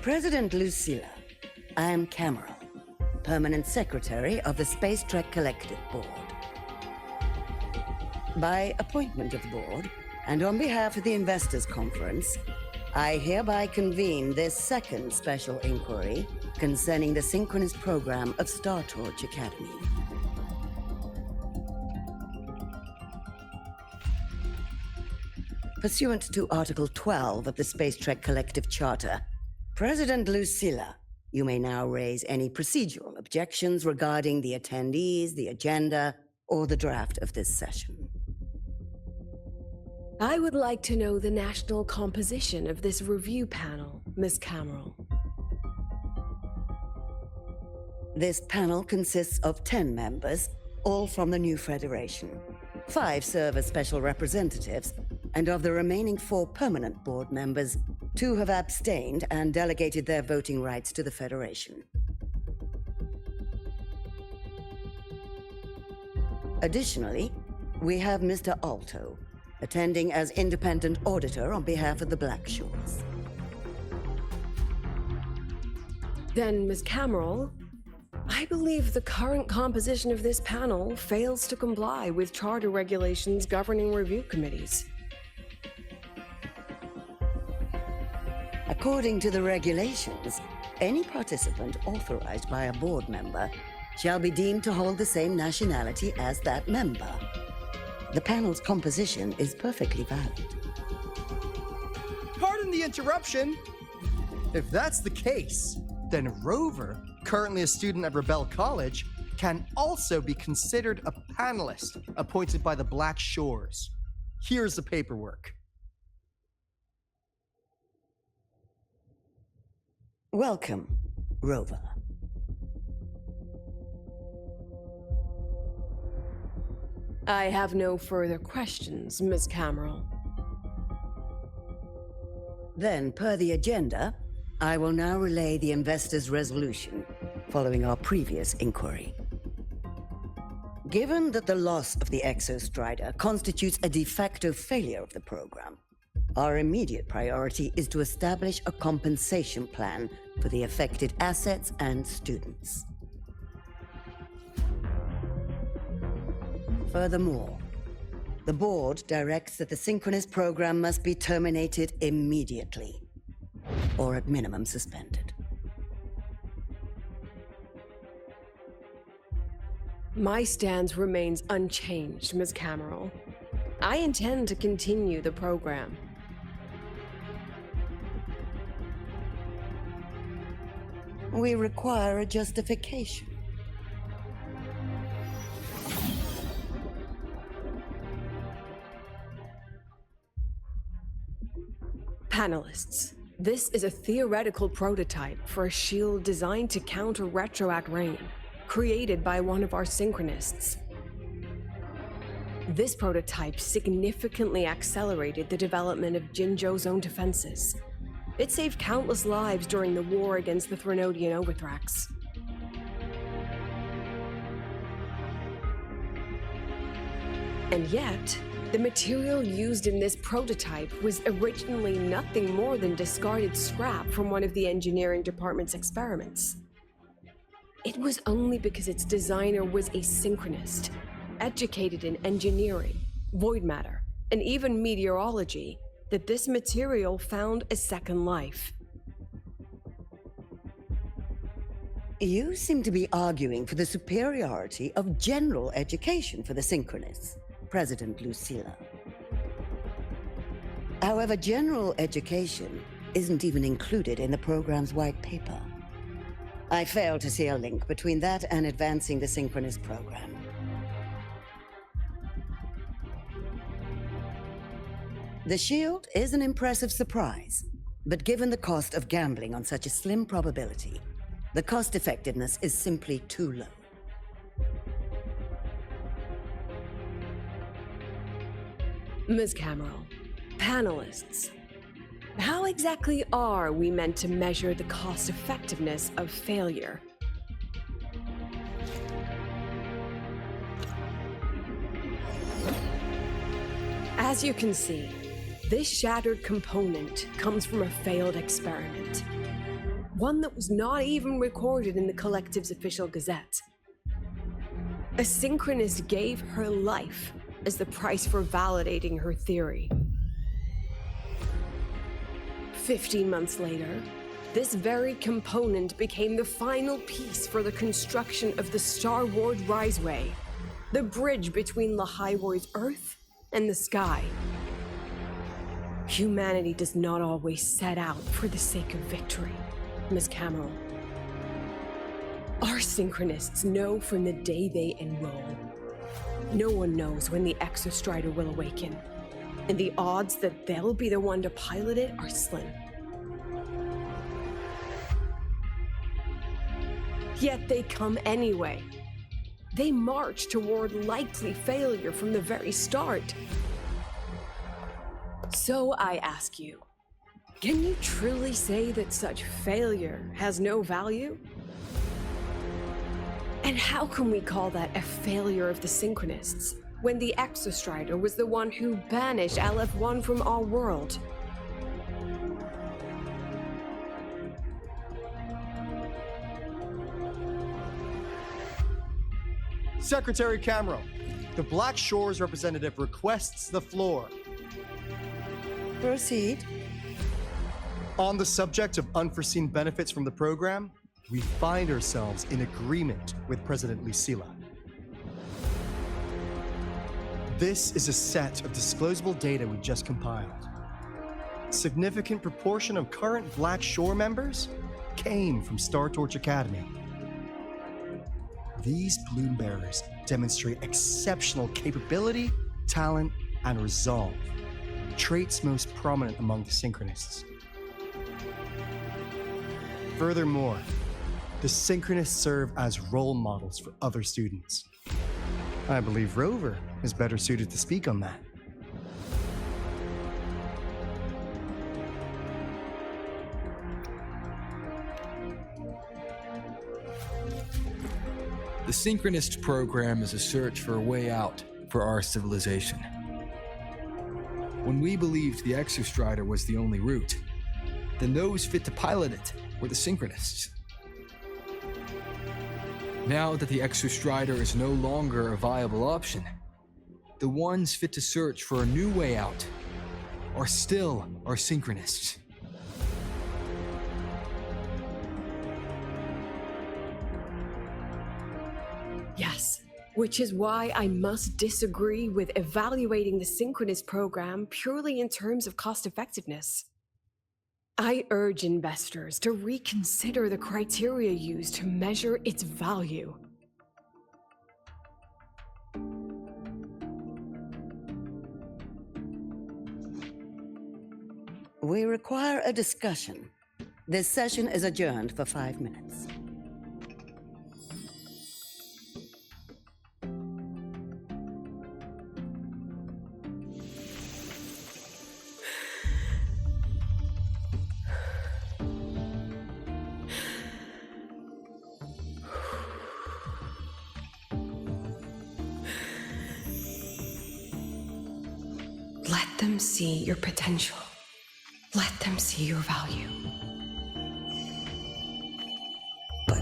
President Lucilla, I am Cameron, Permanent Secretary of the Space Trek Collective Board. By appointment of the board, and on behalf of the Investors Conference, I hereby convene this second special inquiry concerning the Synchronist Program of Startorch Academy. Pursuant to Article 12 of the Space Trek Collective Charter, President Lucilla, you may now raise any procedural objections regarding the attendees, the agenda, or the draft of this session. I would like to know the national composition of this review panel, Ms. Cameron. This panel consists of 10 members, all from the new Federation. 5 serve as special representatives, and of the remaining 4 permanent board members, 2 have abstained and delegated their voting rights to the Federation. Additionally, we have Mr. Aalto, attending as independent auditor on behalf of the Black Shores. Then, Ms. Cameron, I believe the current composition of this panel fails to comply with charter regulations governing review committees. According to the regulations, any participant authorized by a board member shall be deemed to hold the same nationality as that member. The panel's composition is perfectly valid. Pardon the interruption. If that's the case, then Rover, currently a student at Rebel College, can also be considered a panelist appointed by the Black Shores. Here's the paperwork. Welcome, Rover. I have no further questions, Ms. Cameron. Then, per the agenda, I will now relay the investors' resolution following our previous inquiry. Given that the loss of the Exostrider constitutes a de facto failure of the program, our immediate priority is to establish a compensation plan for the affected assets and students. Furthermore, the board directs that the Synchronist Program must be terminated immediately, or at minimum suspended. My stance remains unchanged, Ms. Cameron. I intend to continue the program. We require a justification. Panelists, this is a theoretical prototype for a shield designed to counter retroact rain, created by one of our synchronists. This prototype significantly accelerated the development of Jinzhou's own defenses. It saved countless lives during the war against the Threnodian Overthrax. And yet, the material used in this prototype was originally nothing more than discarded scrap from one of the engineering department's experiments. It was only because its designer was a synchronist, educated in engineering, void matter, and even meteorology, that this material found a second life. You seem to be arguing for the superiority of general education for the Synchronists, President Lucilla. However, general education isn't even included in the program's white paper. I fail to see a link between that and advancing the Synchronist Program. The shield is an impressive surprise, but given the cost of gambling on such a slim probability, the cost-effectiveness is simply too low. Ms. Cameron, panelists, how exactly are we meant to measure the cost-effectiveness of failure? As you can see, this shattered component comes from a failed experiment. one that was not even recorded in the Collective's official gazette. A Synchronist gave her life as the price for validating her theory. 15 months later, this very component became the final piece for the construction of the Star Ward Riseway, the bridge between Lahaiwar's Earth and the sky. Humanity does not always set out for the sake of victory, Ms. Cameron. Our Synchronists know from the day they enroll. No one knows when the Exostrider will awaken, and the odds that they'll be the one to pilot it are slim. Yet they come anyway. They march toward likely failure from the very start. So I ask you, can you truly say that such failure has no value? And how can we call that a failure of the Synchronists, when the Exostrider was the one who banished LF1 from our world? Secretary Camero, the Black Shores representative requests the floor. Proceed. On the subject of unforeseen benefits from the program, we find ourselves in agreement with President Lucilla. This is a set of disclosable data we just compiled. Significant proportion of current Black Shore members came from Startorch Academy. These bloom bearers demonstrate exceptional capability, talent, and resolve, traits most prominent among the Synchronists. Furthermore, the Synchronists serve as role models for other students. I believe Rover is better suited to speak on that. The Synchronist Program is a search for a way out for our civilization. When we believed the Exostrider was the only route, then those fit to pilot it were the Synchronists. Now that the Exostrider is no longer a viable option, the ones fit to search for a new way out are still our Synchronists. Yes, which is why I must disagree with evaluating the Synchronist Program purely in terms of cost effectiveness. I urge investors to reconsider the criteria used to measure its value. We require a discussion. This session is adjourned for 5 minutes. Let them see your potential. Let them see your value. But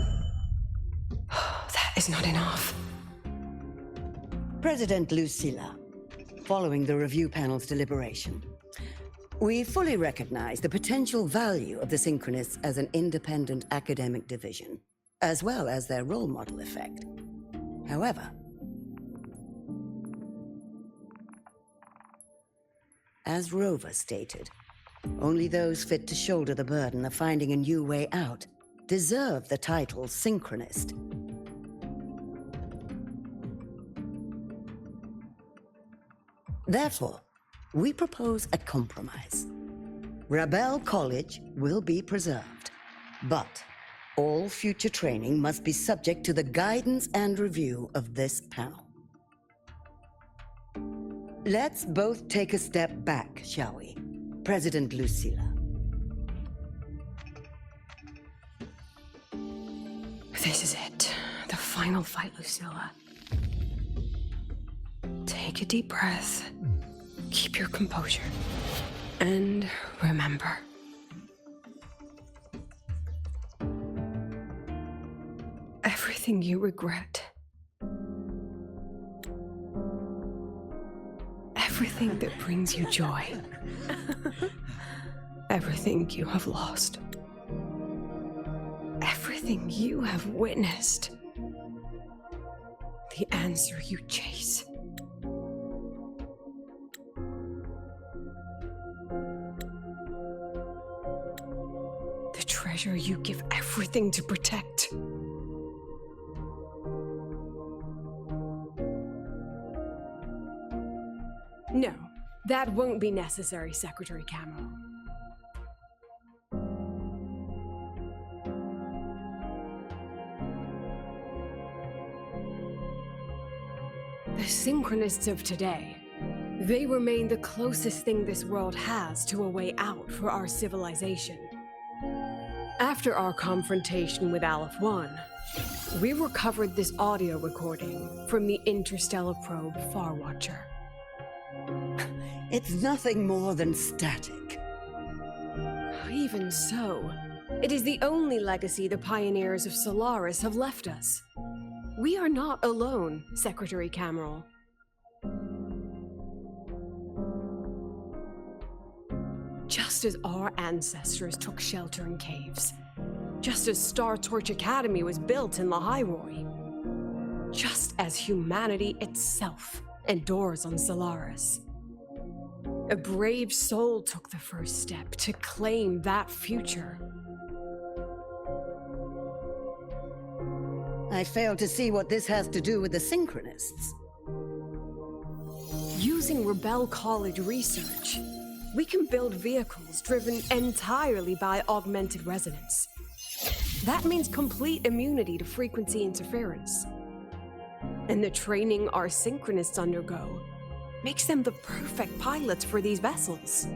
that is not enough. President Lucilla, following the review panel's deliberation, we fully recognize the potential value of the Synchronists as an independent academic division, as well as their role model effect. However, as Rover stated, only those fit to shoulder the burden of finding a new way out deserve the title Synchronist. Therefore, we propose a compromise. Rebel College will be preserved, but all future training must be subject to the guidance and review of this panel. Let's both take a step back, shall we? President Lucilla. This is it. The final fight, Lucilla. Take a deep breath. Keep your composure. And remember, Everything you regret. Everything that brings you joy. Everything you have lost. Everything you have witnessed. The answer you chase. The treasure you give everything to protect. No, that won't be necessary, Secretary Camo. The Synchronists of today, they remain the closest thing this world has to a way out for our civilization. After our confrontation with Aleph 1, we recovered this audio recording from the interstellar probe Farwatcher. It's nothing more than static. Even so, it is the only legacy the pioneers of Solaris have left us. We are not alone, Secretary Cameron. Just as our ancestors took shelter in caves, just as Startorch Academy was built in Lahairoi, just as humanity itself endures on Solaris, a brave soul took the first step to claim that future. I fail to see what this has to do with the Synchronists. Using Rebel College research, we can build vehicles driven entirely by augmented resonance. That means complete immunity to frequency interference. And the training our Synchronists undergo makes them the perfect pilots for these vessels.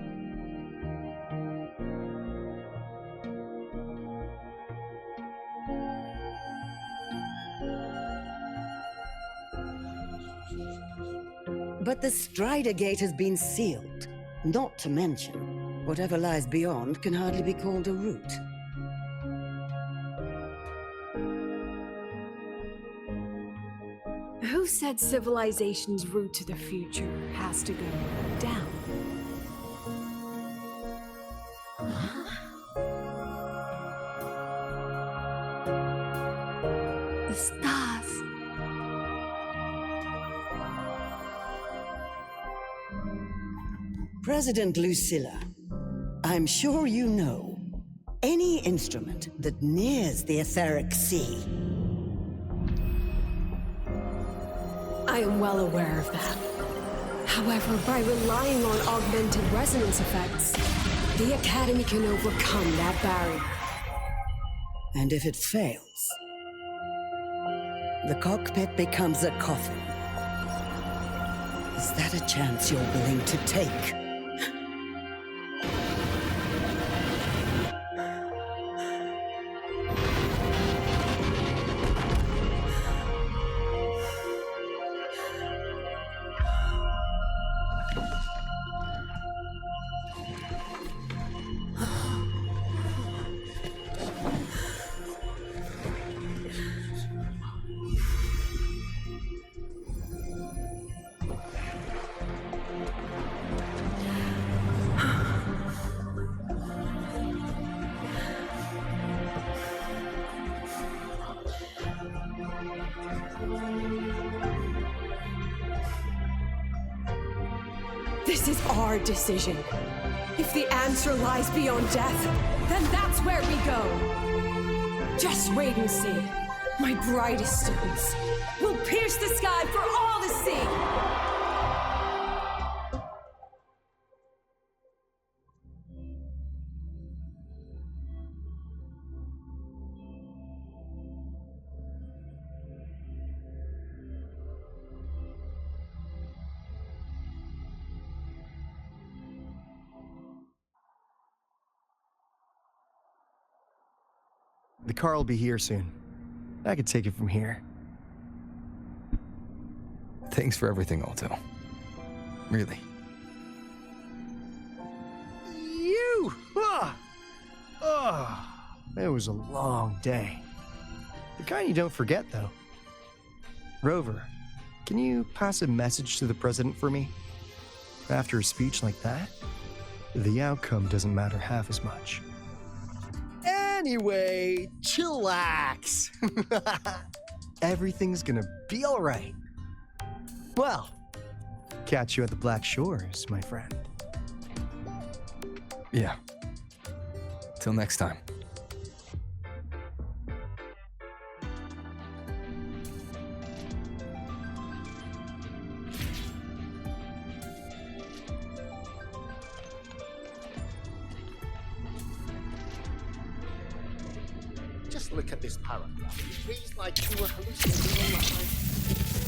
But the Strider Gate has been sealed. Not to mention, whatever lies beyond can hardly be called a route. Who said civilization's route to the future has to go down? The stars. President Lucilla, I'm sure you know, any instrument that nears the etheric sea. I am well aware of that. However, by relying on augmented resonance effects, the Academy can overcome that barrier. And if it fails, the cockpit becomes a coffin. Is that a chance you're willing to take? This is our decision. If the answer lies beyond death, then that's where we go. Just wait and see. My brightest students will pierce the sky for all to see. The car will be here soon. I could take it from here. Thanks for everything, Aalto. Really. It was a long day. The kind you don't forget, though. Rover, can you pass a message to the president for me? After a speech like that, the outcome doesn't matter half as much. Anyway, chillax. Everything's gonna be all right. Well, catch you at the Black Shores, my friend. Yeah. Till next time. Just look at this paragraph. It reads like you were hallucinating all night.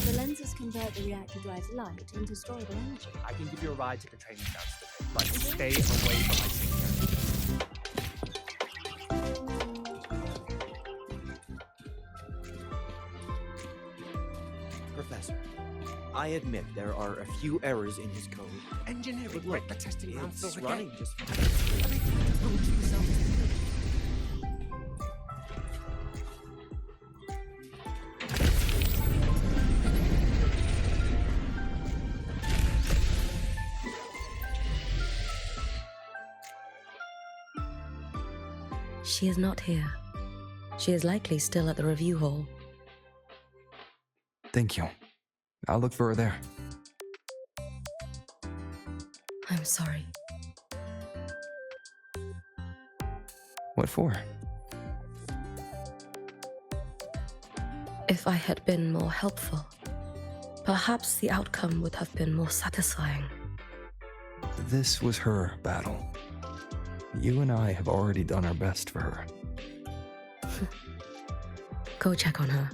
The lenses convert the reactor drive's light into storable energy. I can give you a ride to the training grounds today, but stay away from my signature. Professor, I admit there are a few errors in his code. Engineer would Look, the testing grounds it's again. running just fine. She is not here. She is likely still at the review hall. Thank you. I'll look for her there. I'm sorry. What for? If I had been more helpful, perhaps the outcome would have been more satisfying. This was her battle. You and I have already done our best for her. Go check on her.